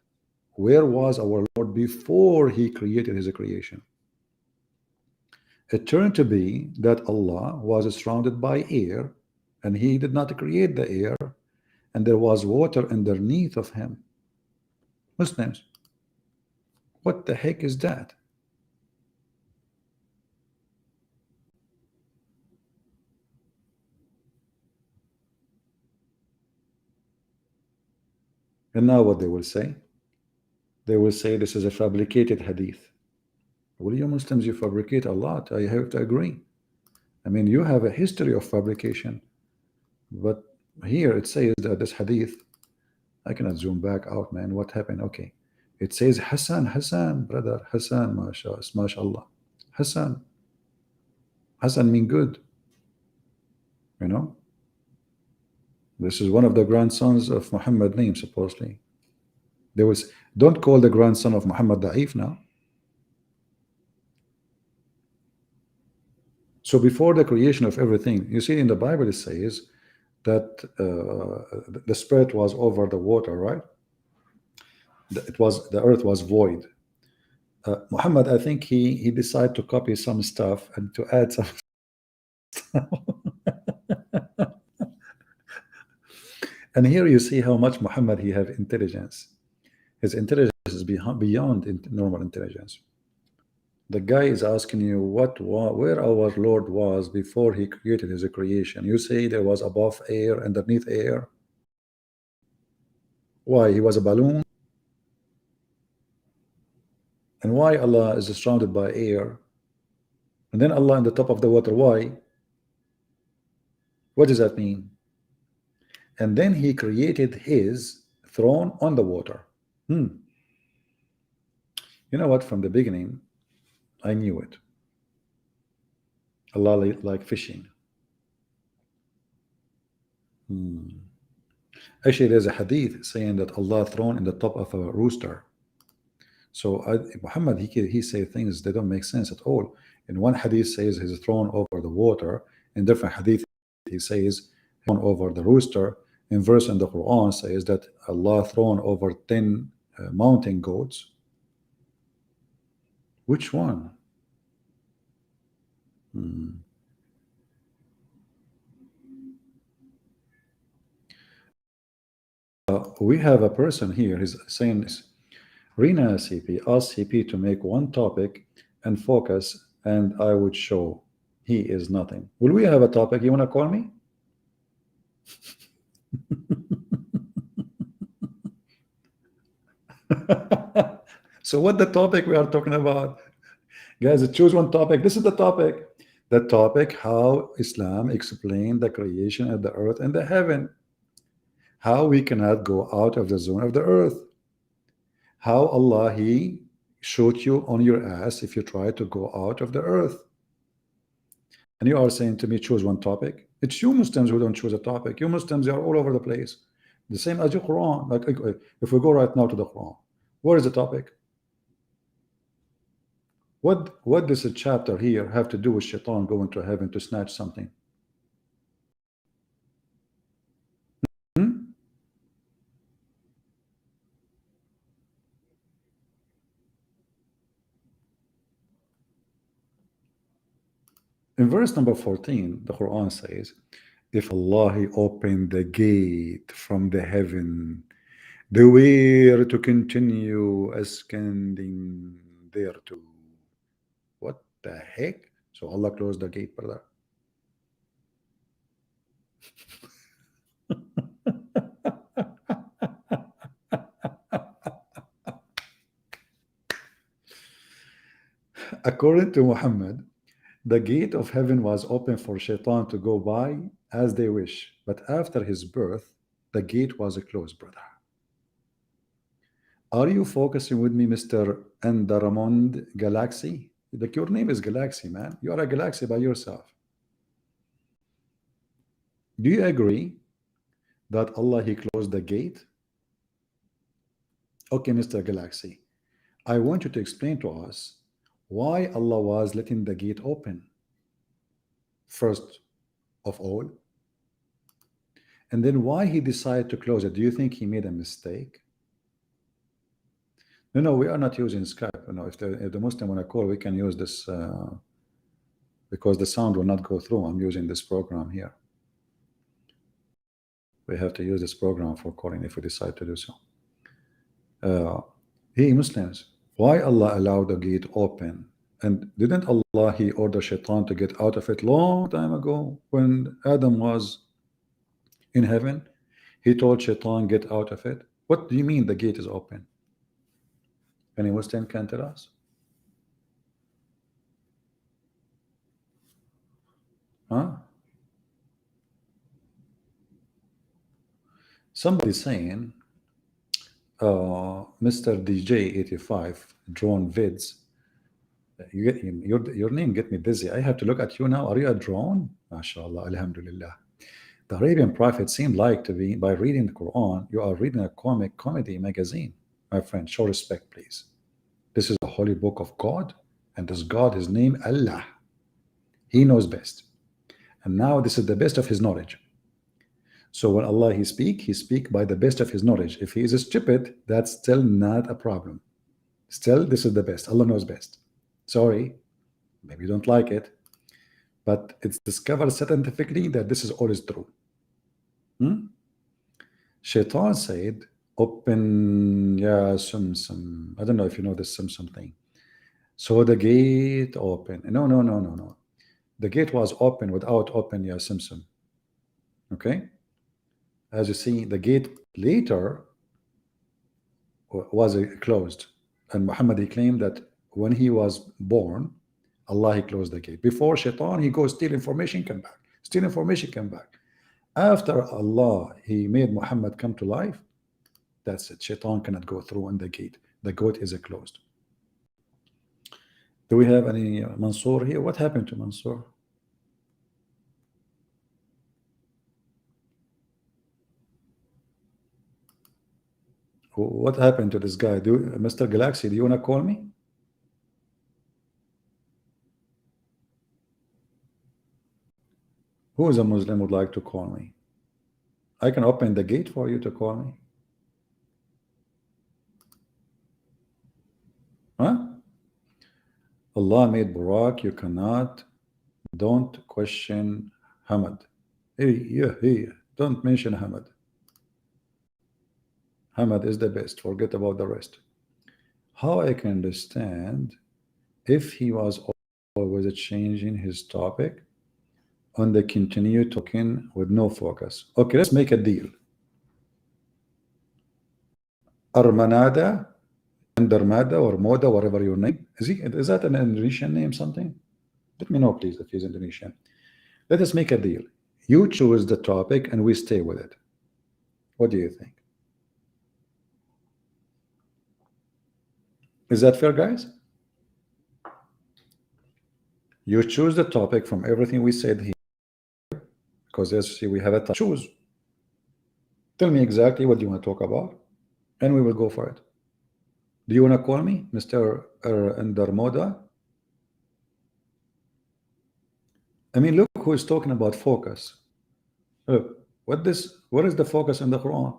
where was our Lord before he created his creation? It turned to be that Allah was surrounded by air, and he did not create the air, and there was water underneath of him. Muslims, what the heck is that? And now what they will say? They will say this is a fabricated hadith. Well, you Muslims, you fabricate a lot. I have to agree. I mean, you have a history of fabrication. But here it says that this hadith, I cannot zoom back out, man. What happened? Okay. It says Hassan, brother, Hassan, mashallah. Hassan. Hassan mean good, you know. This is one of the grandsons of Muhammad name, supposedly. There was, don't call the grandson of Muhammad Da'if now. So before the creation of everything, you see in the Bible it says that the spirit was over the water, right? It was, the earth was void. Muhammad, I think he decided to copy some stuff and to add some. And here you see how much Muhammad he have intelligence. His intelligence is beyond normal intelligence. The guy is asking you where our Lord was before he created his creation. You say there was above air, underneath air. Why? He was a balloon? And why Allah is surrounded by air? And then Allah in the top of the water. Why? What does that mean? And then he created his throne on the water. You know what? From the beginning, I knew it. Allah like fishing. Actually, there's a hadith saying that Allah throne in the top of a rooster. So Muhammad, he say things that don't make sense at all. In one hadith says he's thrown over the water. In different hadith he says thrown over the rooster. In verse in the Quran says that Allah thrown over 10 mountain goats. Which one? We have a person here. He's saying this. Rina CP asked CP to make one topic and focus, and I would show he is nothing. Will we have a topic? You want to call me? So what the topic we are talking about? Guys, choose one topic. This is the topic. The topic, how Islam explained the creation of the earth and the heaven. How we cannot go out of the zone of the earth. How Allah, he shoot you on your ass if you try to go out of the earth. And you are saying to me, choose one topic. It's you Muslims who don't choose a topic. You Muslims are all over the place. The same as your Quran. Like if we go right now to the Quran, where is the topic? What does a chapter here have to do with Shaitan going to heaven to snatch something? Hmm? In verse number 14, the Quran says, if Allah He opened the gate from the heaven, they were to continue ascending there too. What the heck? So Allah closed the gate, brother. According to Muhammad, the gate of heaven was open for shaitan to go by as they wish. But after his birth, the gate was closed, brother. Are you focusing with me, Mr. Endaramond Galaxy? Like your name is Galaxy, man. You are a galaxy by yourself. Do you agree that Allah He closed the gate? Okay, Mr. Galaxy. I want you to explain to us why Allah was letting the gate open. First of all, and then why he decided to close it. Do you think he made a mistake? No, we are not using Skype. No, if the Muslim want to call, we can use this because the sound will not go through. I'm using this program here. We have to use this program for calling if we decide to do so. Hey Muslims, why Allah allowed the gate open? And didn't Allah He order Shaitan to get out of it long time ago when Adam was in heaven? He told Shaitan get out of it. What do you mean the gate is open? Any Muslim can tell us? Huh? Somebody saying, Mr. DJ85 drone vids. You get him. Your name get me dizzy. I have to look at you now. Are you a drone? MashaAllah, Alhamdulillah. The Arabian Prophet seemed like to be, by reading the Quran, you are reading a comedy magazine. My friend, show respect, please. This is the holy book of God, and this God, his name, Allah. He knows best. And now this is the best of his knowledge. So when Allah he speak by the best of his knowledge. If he is stupid, that's still not a problem. Still, this is the best. Allah knows best. Sorry, maybe you don't like it, but it's discovered scientifically that this is always true. Shaitan said, open, yeah, some, I don't know if you know this some thing. So the gate open. No. The gate was open without open, yeah, Simpson. Okay. As you see, the gate later was closed. And Muhammad, he claimed that when he was born, Allah he closed the gate. Before Shaitan, he goes steal information, come back. Steal information, come back. After Allah, he made Muhammad come to life. That's it. Shaitan cannot go through in the gate. The gate is closed. Do we have any Mansour here? What happened to Mansour? What happened to this guy? Mr. Galaxy, do you want to call me? Who is a Muslim would like to call me? I can open the gate for you to call me. Huh? Allah made Barak, you cannot. Don't question Hamad. Hey, don't mention Hamad. Hamad is the best. Forget about the rest. How I can understand if he was always changing his topic on the continue talking with no focus. Okay, let's make a deal. Armanada, Andarmada, or Moda, whatever your name is that an Indonesian name? Something? Let me know, please, if he's Indonesian. Let us make a deal. You choose the topic and we stay with it. What do you think? Is that fair, guys? You choose the topic from everything we said here, because as you see, we have a choose. Tell me exactly what you want to talk about, and we will go for it. Do you want to call me, Mr. Endarmoda? I mean, look who is talking about focus. Look, what is the focus in the Quran?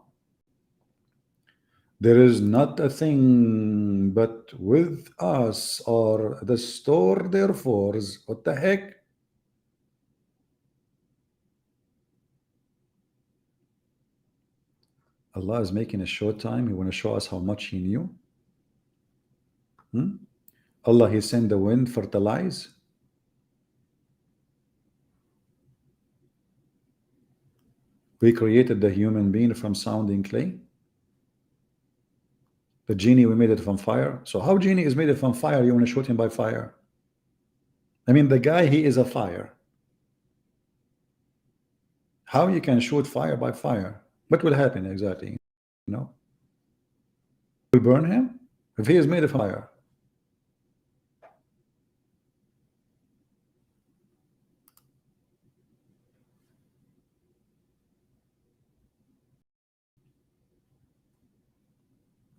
There is not a thing but with us or the store therefore. What the heck? Allah is making a short time. He want to show us how much He knew. Hmm? Allah, He sent the wind fertilize. We created the human being from sounding clay. The genie, we made it from fire. So how genie is made it from fire? You want to shoot him by fire? I mean, the guy, he is a fire. How you can shoot fire by fire? What will happen exactly? You know, will burn him if he is made of fire.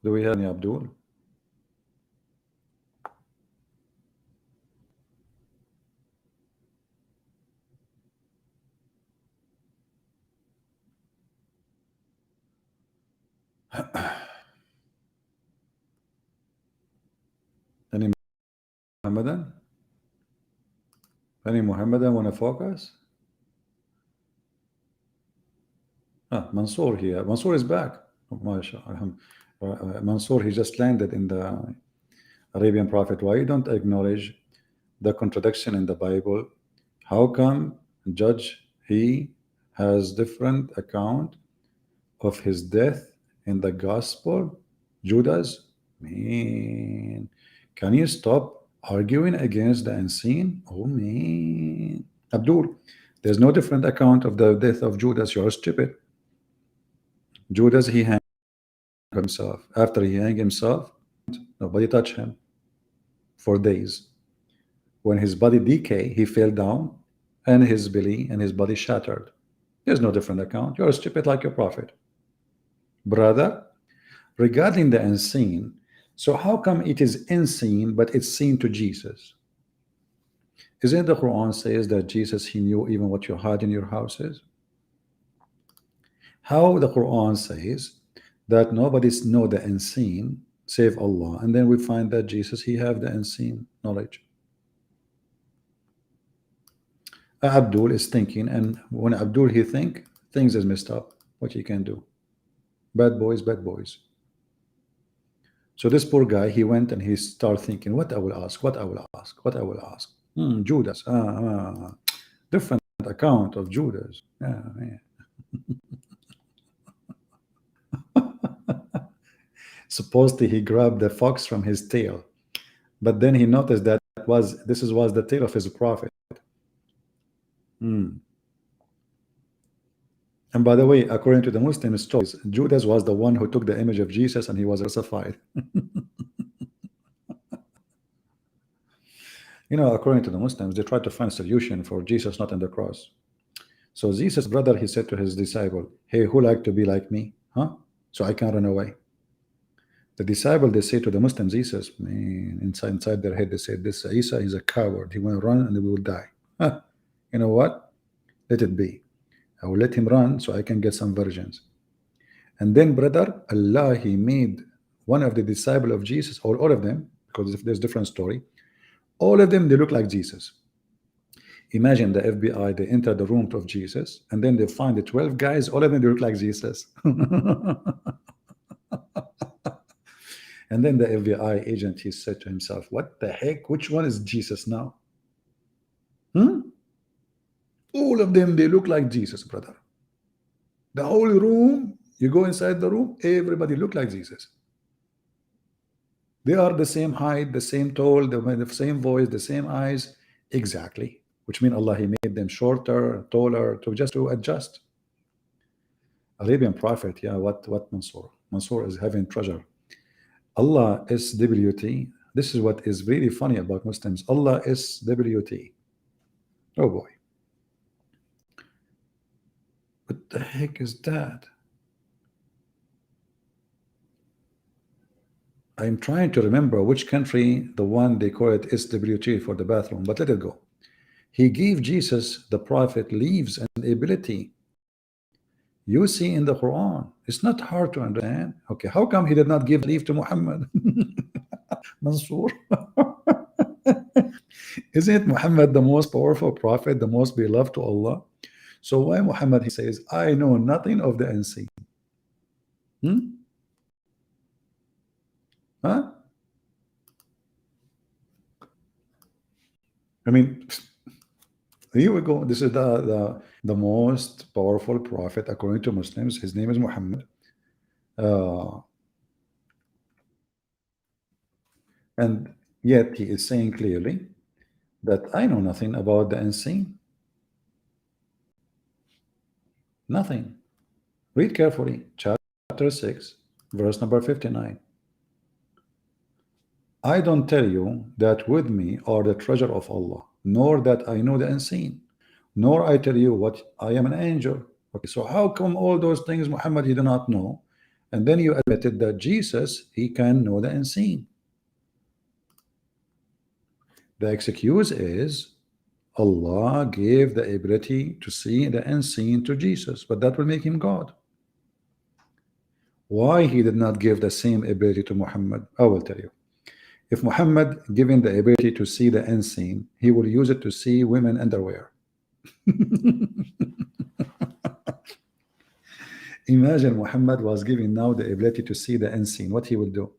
Do we have any Abdul? Any Muhammadan? Any Muhammadan want to focus? Ah, Mansoor here. Mansoor is back. Oh, MashaAllah. Mansoor, he just landed in the Arabian Prophet. Why you don't acknowledge the contradiction in the Bible? How come Judge he has different account of his death in the Gospel? Judas, man, can you stop arguing against the unseen? Oh man, Abdul, there's no different account of the death of Judas. You're stupid. Judas, he hanged himself. After he hanged himself, nobody touched him for days. When his body decay, he fell down, and his belly and his body shattered. There's no different account. You're stupid like your prophet. Brother, regarding the unseen, so how come it is unseen but it's seen to Jesus? Isn't the Quran says that Jesus, he knew even what you had in your houses? How the Quran says that nobody's know the unseen save Allah, and then we find that Jesus, he have the unseen knowledge. Abdul is thinking, and when Abdul he think, things is messed up. What he can do? Bad boys, bad boys. So this poor guy, he went and he started thinking, what I will ask, what I will ask, what I will ask. Judas, different account of Judas. Yeah, yeah. Supposedly he grabbed the fox from his tail, but then he noticed that this was the tail of his prophet. And by the way, according to the Muslim stories, Judas was the one who took the image of Jesus and he was crucified. You know, according to the Muslims, they tried to find a solution for Jesus not on the cross. So Jesus' brother, he said to his disciple, hey, who like to be like me? Huh? So I can run away. The disciple, they say to the Muslims, Jesus, man, inside their head, they say, this Isa is a coward. He will run and we will die. Huh. You know what? Let it be. I will let him run so I can get some virgins. And then, brother, Allah, he made one of the disciple of Jesus, or all of them, because if there's different story, all of them, they look like Jesus. Imagine the FBI, they enter the room of Jesus, and then they find the 12 guys, all of them, they look like Jesus. And then the FBI agent, he said to himself, what the heck? Which one is Jesus now? All of them, they look like Jesus, brother. The whole room, you go inside the room, everybody look like Jesus. They are the same height, the same tall, the same voice, the same eyes, exactly. Which means Allah, he made them shorter, taller, to adjust. Arabian Prophet, yeah, what Mansoor? Mansoor is having treasure. Allah SWT. This is what is really funny about Muslims. Allah SWT. Oh boy. What the heck is that? I'm trying to remember which country, the one they call it SWT for the bathroom, but let it go. He gave Jesus, the prophet, leaves and ability. You see in the Quran, it's not hard to understand. Okay, how come he did not give leave to Muhammad? Mansoor. Isn't Muhammad the most powerful prophet, the most beloved to Allah? So why Muhammad, he says, I know nothing of the unseen. Hmm? Huh? I mean, here we go. This is the most powerful prophet according to Muslims. His name is Muhammad. Uh, and yet he is saying clearly that I know nothing about the unseen. Nothing. Read carefully. Chapter 6, verse number 59. I don't tell you that with me are the treasure of Allah, nor that I know the unseen, nor I tell you what I am an angel. Okay, so how come all those things Muhammad he do not know? And then you admitted that Jesus he can know the unseen. The excuse is Allah gave the ability to see the unseen to Jesus, but that will make him God. Why he did not give the same ability to Muhammad? I will tell you. If Muhammad given the ability to see the unseen, he will use it to see women underwear. Imagine Muhammad was given now the ability to see the unseen. What he will do?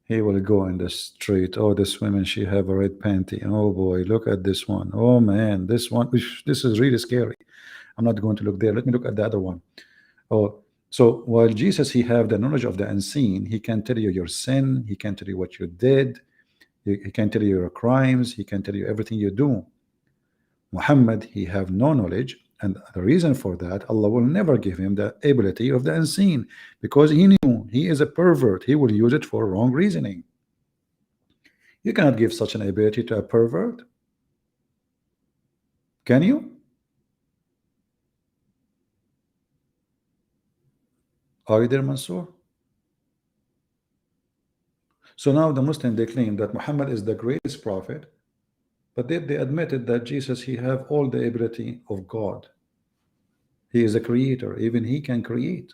He will go in the street. Oh, this woman, she have a red panty. Oh boy, look at this one. Oh man, this one. This is really scary. I'm not going to look there. Let me look at the other one. Oh, so while Jesus, he have the knowledge of the unseen, he can tell you your sin. He can tell you what you did. He can tell you your crimes. He can tell you everything you do. Muhammad, he have no knowledge, and the reason for that, Allah will never give him the ability of the unseen, because he knew he is a pervert. He will use it for wrong reasoning. You cannot give such an ability to a pervert, can you? Are you there, Mansour? So now the Muslim, they claim that Muhammad is the greatest prophet, but they admitted that Jesus, he have all the ability of God. He is a creator. Even he can create.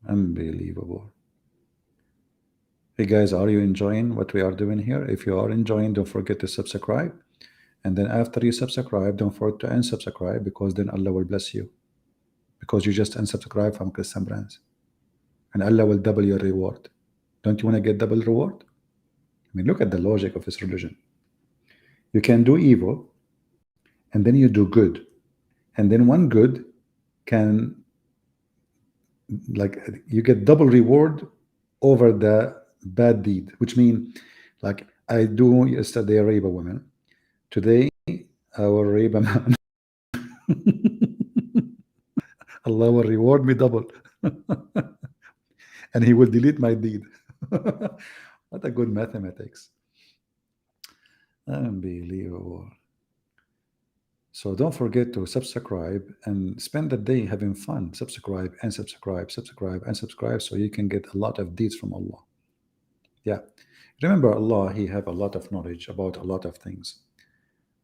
Unbelievable. Hey guys, are you enjoying what we are doing here? If you are enjoying, don't forget to subscribe. And then after you subscribe, don't forget to unsubscribe, because then Allah will bless you. Because you just unsubscribe from Christian brands. And Allah will double your reward. Don't you want to get double reward? I mean, look at the logic of this religion. You can do evil, and then you do good. And then one good can, like, you get double reward over the bad deed, which means, like, I do yesterday rape a woman. Today, I will rape a man. Allah will reward me double. And he will delete my deed. What a good mathematics. Unbelievable. So don't forget to subscribe and spend the day having fun. Subscribe and subscribe, subscribe and subscribe, so you can get a lot of deeds from Allah. Yeah. Remember, Allah, he have a lot of knowledge about a lot of things.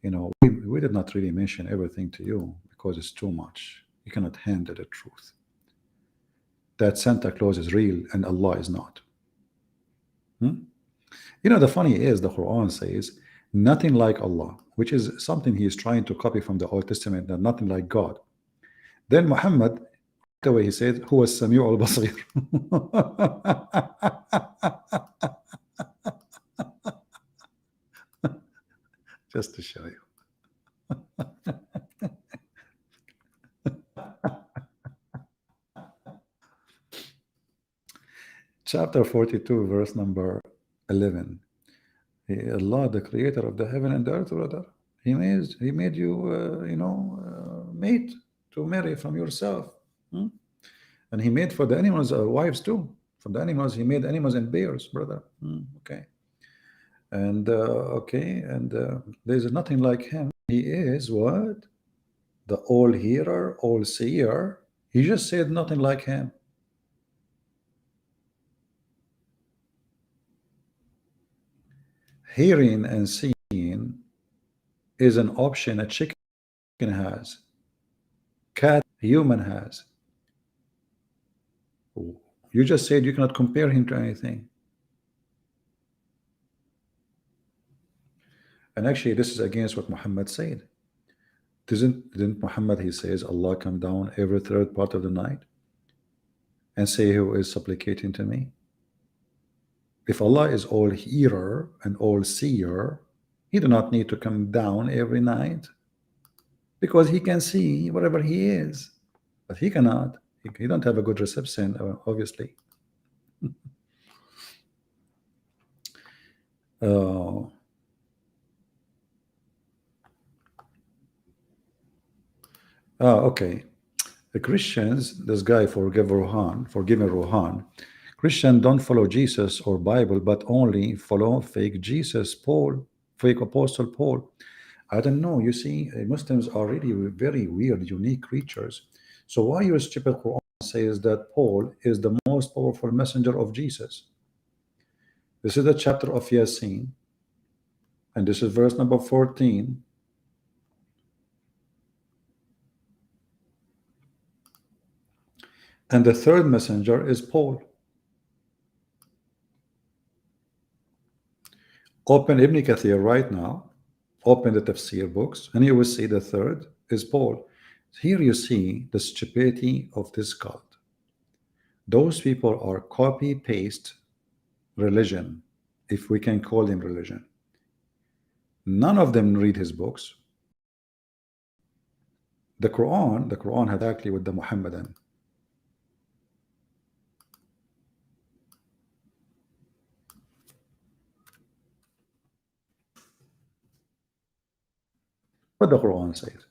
You know, we did not really mention everything to you because it's too much. You cannot handle the truth. That Santa Claus is real and Allah is not. You know, the funny is the Quran says nothing like Allah, which is something he is trying to copy from the Old Testament, that nothing like God. Then Muhammad, the way he said, who was Sami'u al-Basir. Just to show you. Chapter 42, verse number 11. Allah, the creator of the heaven and the earth, brother. He made you, mate to marry from yourself. And he made for the animals wives too. From the animals, he made animals and bears, brother. Okay. And there's nothing like him. He is what? The all hearer, all seer. He just said nothing like him. Hearing and seeing is an option a chicken has, cat human has. You just said you cannot compare him to anything. And actually, this is against what Muhammad said. Didn't Muhammad, he says, Allah come down every third part of the night and say, who is supplicating to me? If Allah is all hearer and all seer, he do not need to come down every night because he can see wherever he is, but he cannot. He don't have a good reception, obviously. Uh, okay. The Christians, this guy forgiving Rohan, Christian don't follow Jesus or Bible, but only follow fake Jesus, Paul, fake Apostle Paul. I don't know. You see, Muslims are really very weird, unique creatures. So why your stupid Quran says that Paul is the most powerful messenger of Jesus? This is the chapter of Yasin, and this is verse number 14. And the third messenger is Paul. Open Ibn Kathir right now, open the tafsir books, and you will see the third is Paul. Here you see the stupidity of this cult. Those people are copy-paste religion, if we can call them religion. None of them read his books. The Quran had exactly with the Muhammadan. What the Quran says.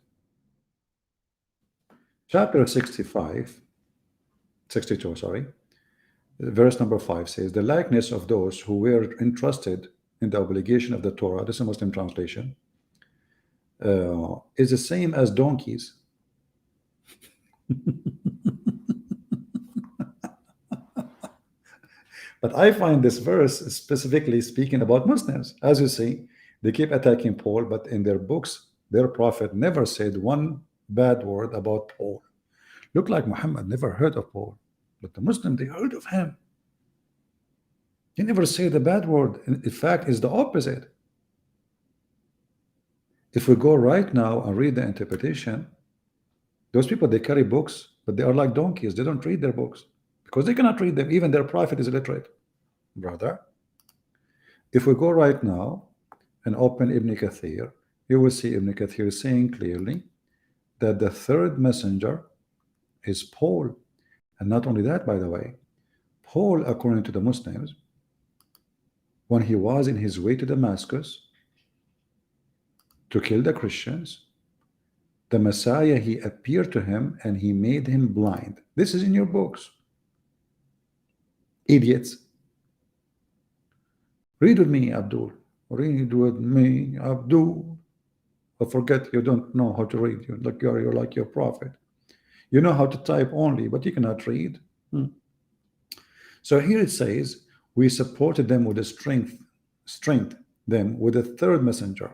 Chapter 62, sorry, verse number 5 says, the likeness of those who were entrusted in the obligation of the Torah, this is a Muslim translation, is the same as donkeys. But I find this verse specifically speaking about Muslims. As you see, they keep attacking Paul, but in their books, their prophet never said one bad word about Paul. Look like Muhammad never heard of Paul, but the Muslim, they heard of him. He never said a bad word. In fact, it's the opposite. If we go right now and read the interpretation, those people, they carry books, but they are like donkeys. They don't read their books because they cannot read them. Even their prophet is illiterate, brother. If we go right now and open Ibn Kathir, you will see Ibn Kathir saying clearly that the third messenger is Paul. And not only that, by the way, Paul, according to the Muslims, when he was in his way to Damascus to kill the Christians, the Messiah, he appeared to him and he made him blind. This is in your books. Idiots. Read with me, Abdul. Read with me, Abdul. I forget you don't know how to read. You're like your prophet. You know how to type only, but you cannot read. So here it says, we supported them with a strength them with a third messenger.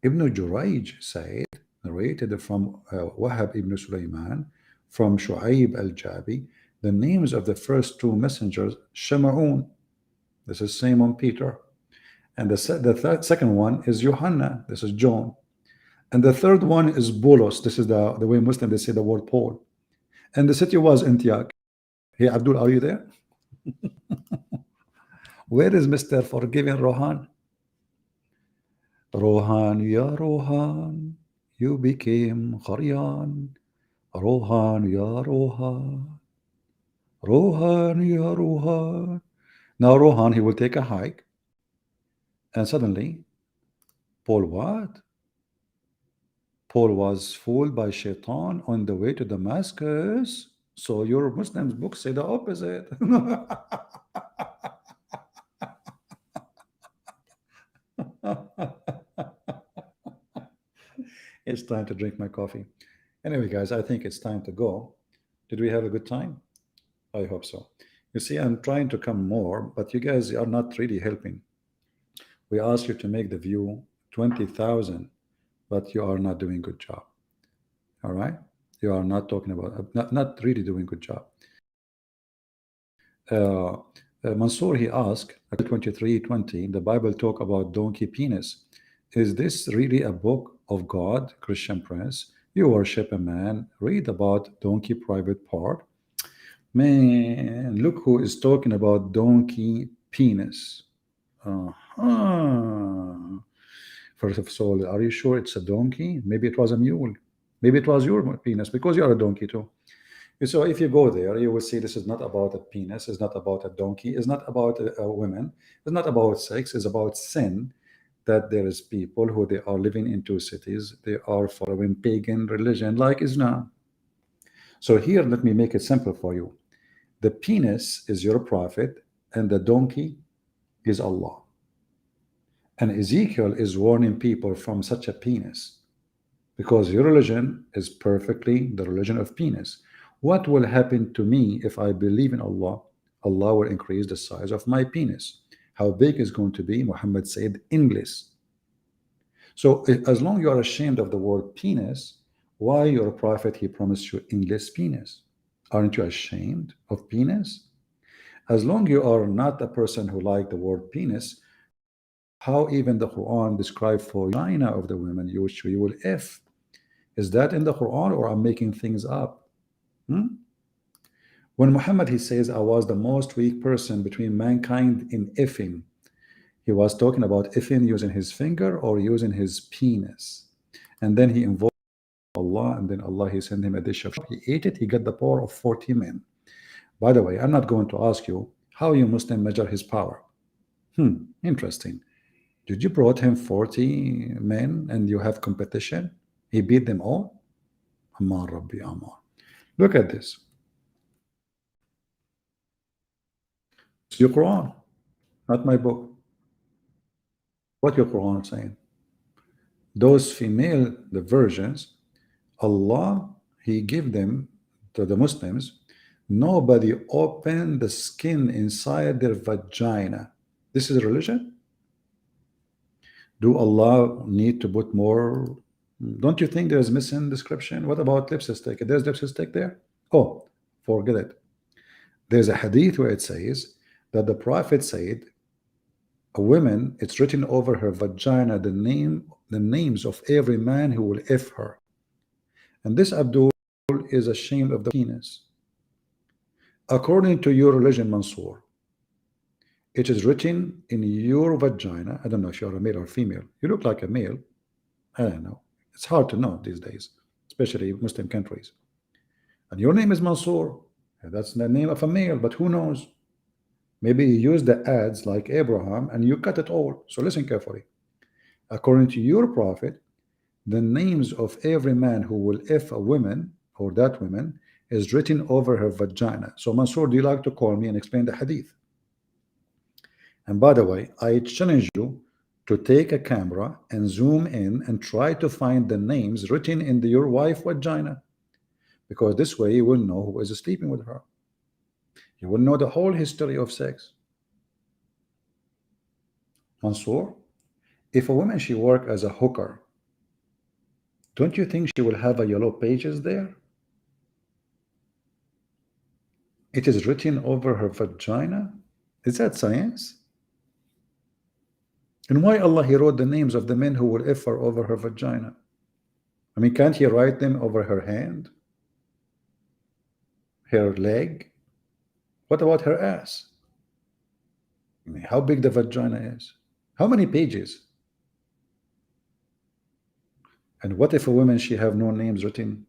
Ibn Jurayj said, narrated from Wahab ibn Sulaiman, from Shu'aib al-Jabi, the names of the first two messengers, Shama'un, this is Simon Peter, and the second one is Yohanna, this is John, and the third one is Bolos, this is the way Muslim they say the word Paul, and the city was Antioch. Hey Abdul, are you there? Where is Mr. Forgiving Rohan? Rohan, ya Rohan, you became Kharian. Rohan, ya Rohan. Rohan, ya Rohan. Now Rohan, he will take a hike, and suddenly, Paul what? Paul was fooled by Shaitan on the way to Damascus. So your Muslims books say the opposite. It's time to drink my coffee. Anyway, guys, I think it's time to go. Did we have a good time? I hope so. You see, I'm trying to come more, but you guys are not really helping. We ask you to make the view 20,000, but you are not doing good job. All right? You are not talking about, not really doing good job. Mansour, he asked, 23:20, the Bible talk about donkey penis. Is this really a book of God, Christian prince. You worship a man. Read about donkey private part. Man, look who is talking about donkey penis. Uh-huh. First of all, are you sure it's a donkey? Maybe it was a mule. Maybe it was your penis because you are a donkey too. So if you go there, you will see this is not about a penis, it's not about a donkey, it's not about a woman, it's not about sex, it's about sin. That there is people who they are living in two cities, they are following pagan religion like Islam. So here, let me make it simple for you. The penis is your prophet, and the donkey is Allah. And Ezekiel is warning people from such a penis because your religion is perfectly the religion of penis. What will happen to me if I believe in Allah? Allah will increase the size of my penis. How big is going to be? Muhammad said endless. So as long you are ashamed of the word penis, why your prophet he promised you endless penis? Aren't you ashamed of penis? As long you are not a person who like the word penis, how even the Quran describe for vagina of the women which we will if? Is that in the Quran or I'm making things up? Hmm? When Muhammad he says I was the most weak person between mankind in effing, he was talking about effing using his finger or using his penis. And then he invoked Allah, and then Allah he sent him a dish of, he ate it, he got the power of 40 men. By the way, I'm not going to ask you how you Muslim measure his power. Interesting. Did you brought him 40 men and you have competition? He beat them all? Ammar Rabbi Ammar. Look at this. It's your Quran, not my book. What your Quran saying? Those female, the virgins, Allah, He give them to the Muslims. Nobody open the skin inside their vagina. This is religion? Do Allah need to put more? Don't you think there's missing description? What about lipstick? There's lipstick there? Oh, forget it. There's a hadith where it says that the Prophet said, a woman, it's written over her vagina the names of every man who will F her. And this Abdul is ashamed of the penis. According to your religion, Mansour, it is written in your vagina. I don't know if you're a male or female. You look like a male. I don't know. It's hard to know these days, especially Muslim countries. And your name is Mansour. That's the name of a male, but who knows? Maybe you use the ads like Abraham and you cut it all. So listen carefully. According to your prophet, the names of every man who will F a woman or that woman is written over her vagina. So Mansour, do you like to call me and explain the hadith? And by the way, I challenge you to take a camera and zoom in and try to find the names written in your wife's vagina, because this way you will know who is sleeping with her. You will know the whole history of sex. Mansour, if a woman she work as a hooker, don't you think she will have a yellow pages there? It is written over her vagina. Is that science? And why Allah he wrote the names of the men who will F her over her vagina? I mean, can't he write them over her hand, her leg? What about her ass? I mean, how big the vagina is? How many pages? And what if a woman she have no names written?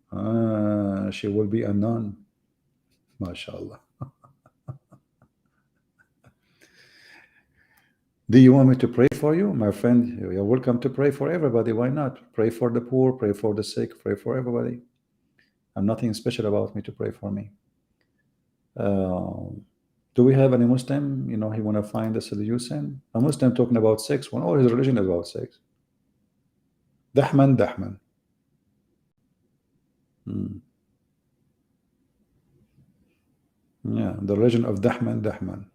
She will be a nun. MashaAllah. Do you want me to pray for you? My friend, you're welcome to pray for everybody. Why not? Pray for the poor, pray for the sick, pray for everybody. I'm nothing special about me to pray for me. Do we have any Muslim? You know, he want to find a solution. A Muslim talking about sex when all his religion is about sex. Dahman, Dahman. Yeah, the religion of Dahman, Dahman.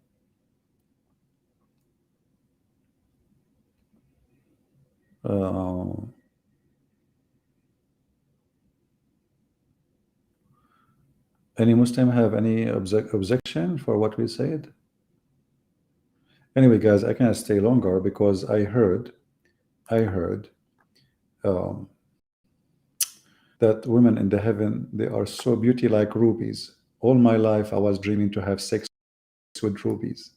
Any Muslim have any objection for what we said? Anyway, guys, I cannot stay longer because I heard um, that women in the heaven, they are so beauty like rubies. All my life I was dreaming to have sex with rubies.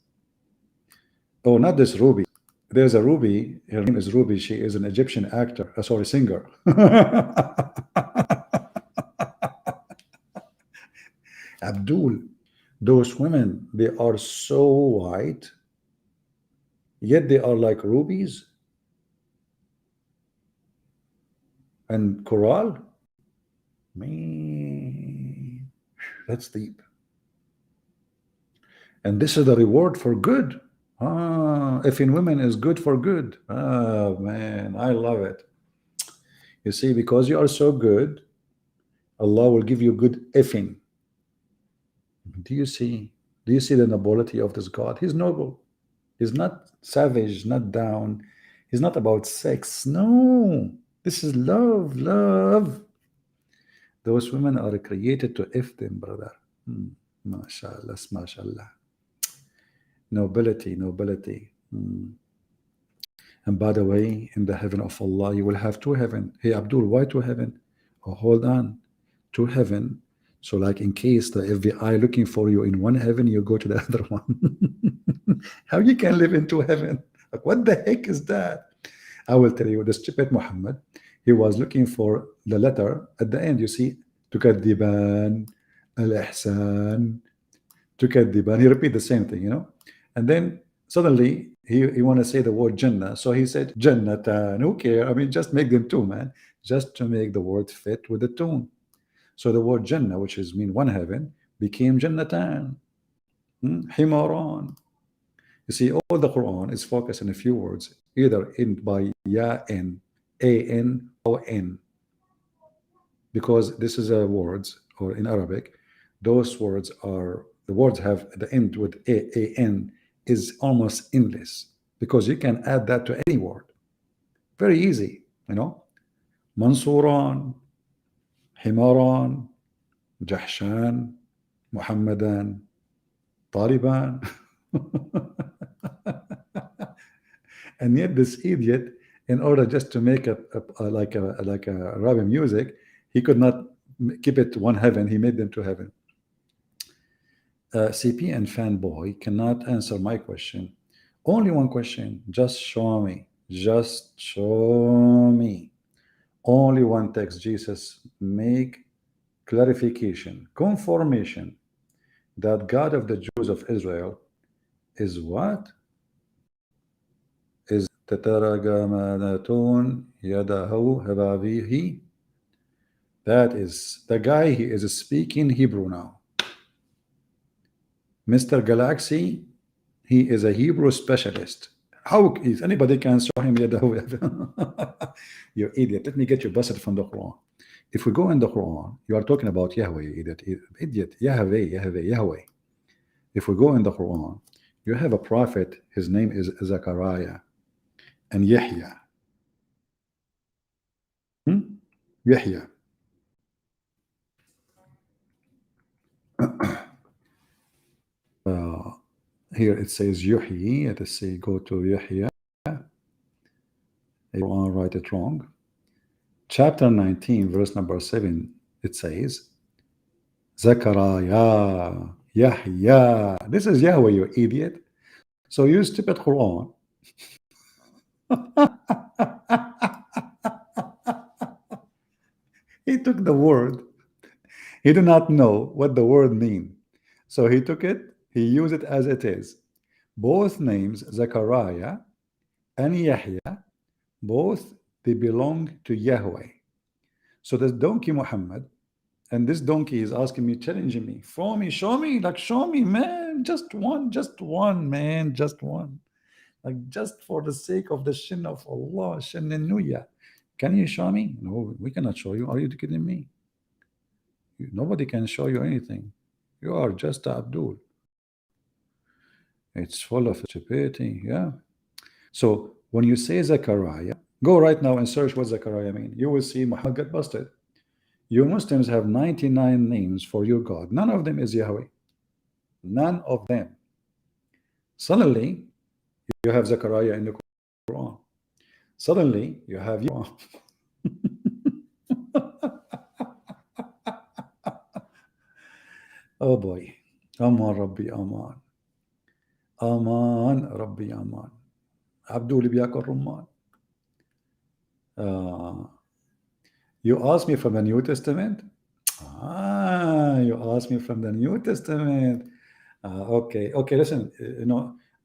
Oh, not this ruby. There's a ruby, her name is Ruby, she is an Egyptian actor, sorry, singer. Abdul, those women, they are so white, yet they are like rubies and coral. Man, that's deep. And this is the reward for good. Ah, if in women is good for good. Ah, man, I love it. You see, because you are so good, Allah will give you good effing. Do you see? Do you see the nobility of this God? He's noble. He's not savage, not down. He's not about sex. No, this is love, love. Those women are created to F them, brother. Hmm. MashaAllah, mashallah. Nobility, nobility. Hmm. And by the way, in the heaven of Allah, you will have two heaven. Hey Abdul, why two heaven? Oh, hold on. Two heaven. So like in case the FBI looking for you in one heaven, you go to the other one. How you can live in two heaven? Like what the heck is that? I will tell you, the stupid Muhammad, he was looking for the letter at the end. You see, tukadiban, al-ihsan, tukadiban. He repeat the same thing, you know. And then suddenly he want to say the word Jannah. So he said Jannatan. Who care? I mean, just make them two, man. Just to make the word fit with the tune. So the word Jannah, which is mean one heaven, became Jannatan. Himaran. You see, all the Quran is focused on a few words, either in by Ya N, A N, or N, because this is a words, or in Arabic, those words are the words have the end with A N is almost endless because you can add that to any word. Very easy, you know. Mansuran, Himaran, Jahshan, Muhammadan, Taliban. And yet this idiot, in order just to make like a Arabian music, he could not keep it one heaven. He made them two heaven. CP and fanboy cannot answer my question. Only one question. Just show me. Just show me. Only one text. Jesus make clarification, confirmation that God of the Jews of Israel is what? Is تترجمانتون يده هبابيه. That is the guy. He is speaking Hebrew now. Mr. Galaxy, he is a Hebrew specialist. How is anybody can show him يده? You idiot. Let me get you busted from the Quran. If we go in the Quran, you are talking about Yahweh, idiot. Yahweh, Yahweh, Yahweh. If we go in the Quran, you have a prophet, his name is Zechariah and Yahya. Yahya. Here it says Yuhyi. Let us say go to Yahya. Quran write it wrong. Chapter 19, verse number 7, it says Zechariah, Yahya. This is Yahweh, you idiot. So you stupid Quran. He took the word. He did not know what the word mean. So he took it, he used it as it is. Both names, Zechariah and Yahya, both they belong to Yahweh. So this donkey Muhammad, and this donkey is asking me, challenging me, show me, like show me, man, just one, man, just one. Like just for the sake of the shin of Allah, shin nuya. Can you show me? No, we cannot show you. Are you kidding me? Nobody can show you anything. You are just Abdul. It's full of stupidity, yeah. So when you say Zechariah, go right now and search what Zechariah mean. You will see Muhammad get busted. You Muslims have 99 names for your God. None of them is Yahweh. None of them. Suddenly, you have Zechariah in the Quran. Suddenly, you have Yahweh. Oh boy. Aman Rabbi Aman. Aman Rabbi Aman. عبده اللي بياكل رمان. Uh, you asked me from the New Testament? You asked me from the New Testament. Okay, listen,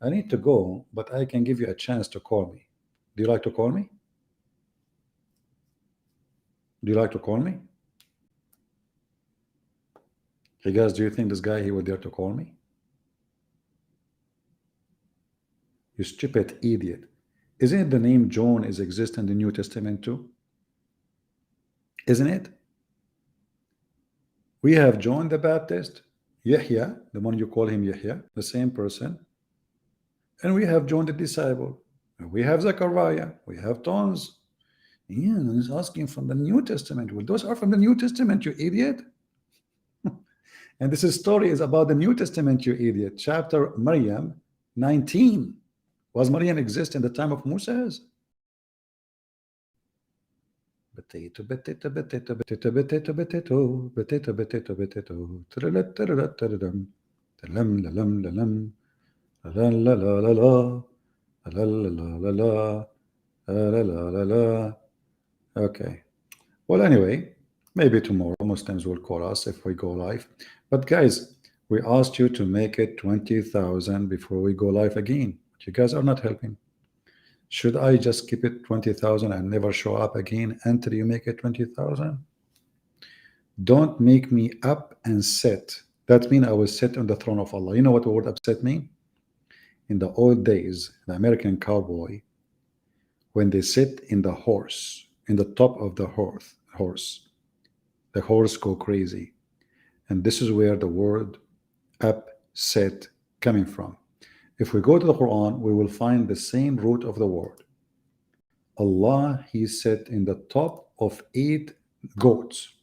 I need to go, but I can give you a chance to call me. Do you like to call me? Do you like to call me? Hey guys, do you think this guy, he would dare to call me? You stupid idiot. Isn't it the name John is exist in the New Testament too? Isn't it? We have John the Baptist, Yahya, the one you call him Yahya, the same person. And we have John the disciple. We have Zechariah. We have tons. Yeah, he's asking from the New Testament. Well, those are from the New Testament, you idiot. And this story is about the New Testament, you idiot. Chapter Maryam 19. Was Maryam exist in the time of Moses? Potato, potato, potato, potato, potato, potato, potato, potato, potato. Tra-la-la-la-la-la-dum. La-lam-la-lam-la-lam. La-la-la-la-la. La-la-la-la-la. La-la-la-la-la. Okay. Well, anyway, maybe tomorrow Muslims will call us if we go live. But guys, we asked you to make it 20,000 before we go live again. But you guys are not helping. Should I just keep it 20,000 and never show up again until you make it 20,000? Don't make me up and sit. That means I will sit on the throne of Allah. You know what the word upset mean? In the old days, the American cowboy, when they sit in the horse, in the top of the the horse go crazy. And this is where the word upset coming from. If we go to the Quran, we will find the same root of the word. Allah, he sat in the top of 8 goats.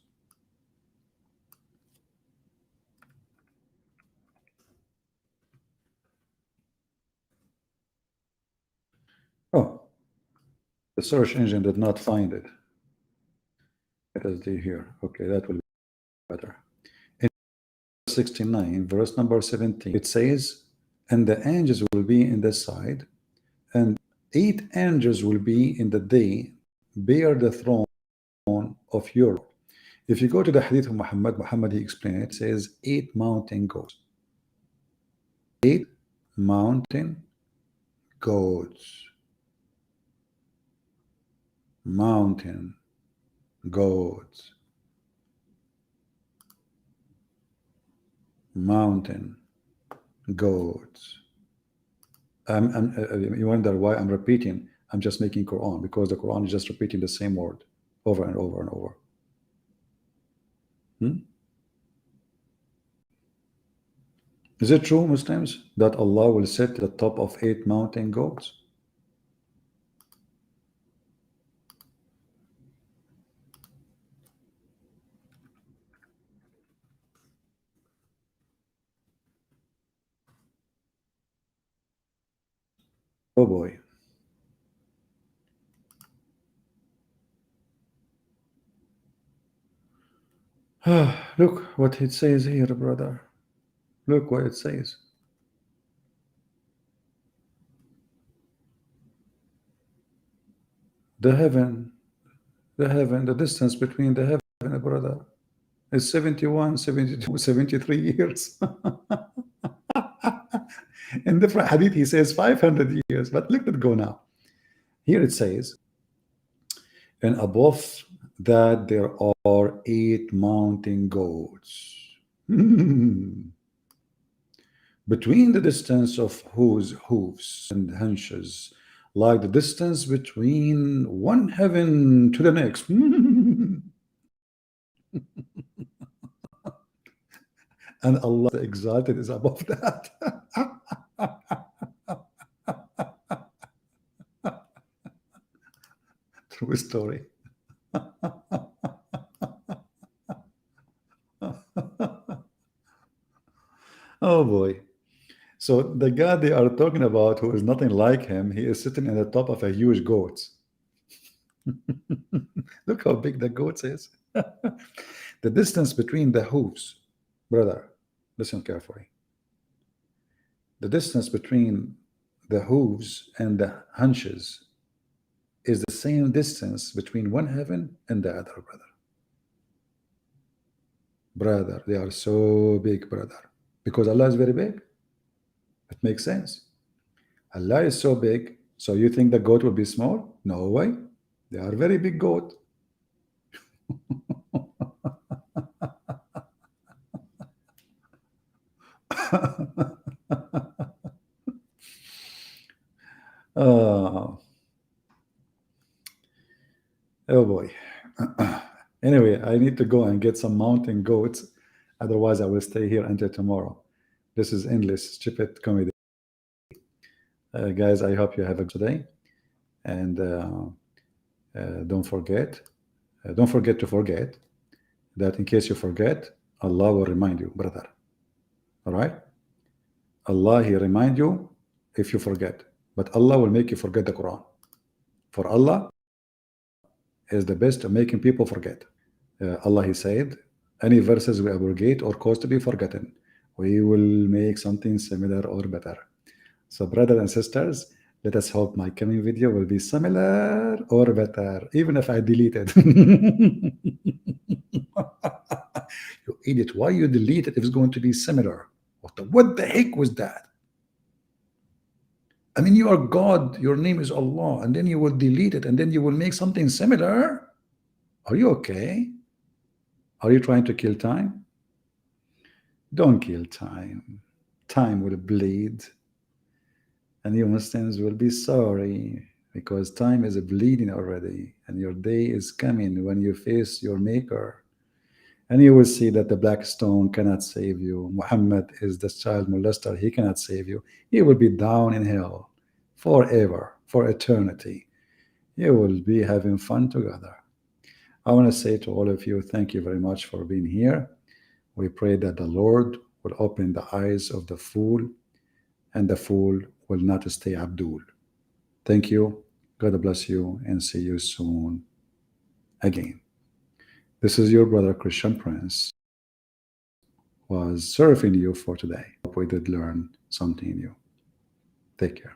Oh, the search engine did not find it. It is here. Okay, that will be better. In 69, verse number 17, it says, and the angels will be in the side, and 8 angels will be in the day, bear the throne of your Lord. If you go to the hadith of Muhammad, he explained it, says 8 mountain goats. 8 mountain goats. Mountain goats. Mountain goats. You wonder why I'm repeating. I'm just making Quran, because the Quran is just repeating the same word over and over and over. Is it true, Muslims, that Allah will sit at the top of 8 mountain goats? Oh boy. Look what it says here, brother. Look what it says. The heaven, the distance between the heaven, brother, is 71, 72, 73 years. In different hadith, he says 500 years. But look at go now. Here it says, and above that there are 8 mountain goats. Between the distance of whose hoofs and hunches, like the distance between one heaven to the next. And Allah the exalted is above that. True story. Oh boy. So the God they are talking about, who is nothing like him, he is sitting in the top of a huge goat. Look how big the goat is. The distance between the hoofs, brother, Listen carefully. The distance between the hooves and the hunches is the same distance between one heaven and the other, brother. Brother, they are so big, brother. Because Allah is very big. It makes sense. Allah is so big, so you think the goat will be small? No way. They are very big goat. Oh, oh boy. Anyway, I need to go and get some mountain goats. Otherwise, I will stay here until tomorrow. This is endless stupid comedy. Guys, I hope you have a good day. And don't forget to forget that in case you forget, Allah will remind you, brother. All right? Allah, He remind you if you forget. But Allah will make you forget the Quran. For Allah is the best at making people forget. Allah, He said, any verses we abrogate or cause to be forgotten, we will make something similar or better. So, brothers and sisters, let us hope my coming video will be similar or better, even if I delete it. You idiot, why you delete it if it's going to be similar? What the heck was that? I mean, you are God, your name is Allah, and then you will delete it, and then you will make something similar? Are you okay? Are you trying to kill time? Don't kill time. Time will bleed. And you Muslims will be sorry because time is bleeding already, and your day is coming when you face your maker. And you will see that the black stone cannot save you. Muhammad is the child molester. He cannot save you. He will be down in hell forever, for eternity. You will be having fun together. I want to say to all of you, thank you very much for being here. We pray that the Lord will open the eyes of the fool, and the fool will not stay Abdul. Thank you. God bless you, and see you soon again. This is your brother Christian Prince, was serving you for today. Hope we did learn something new. Take care.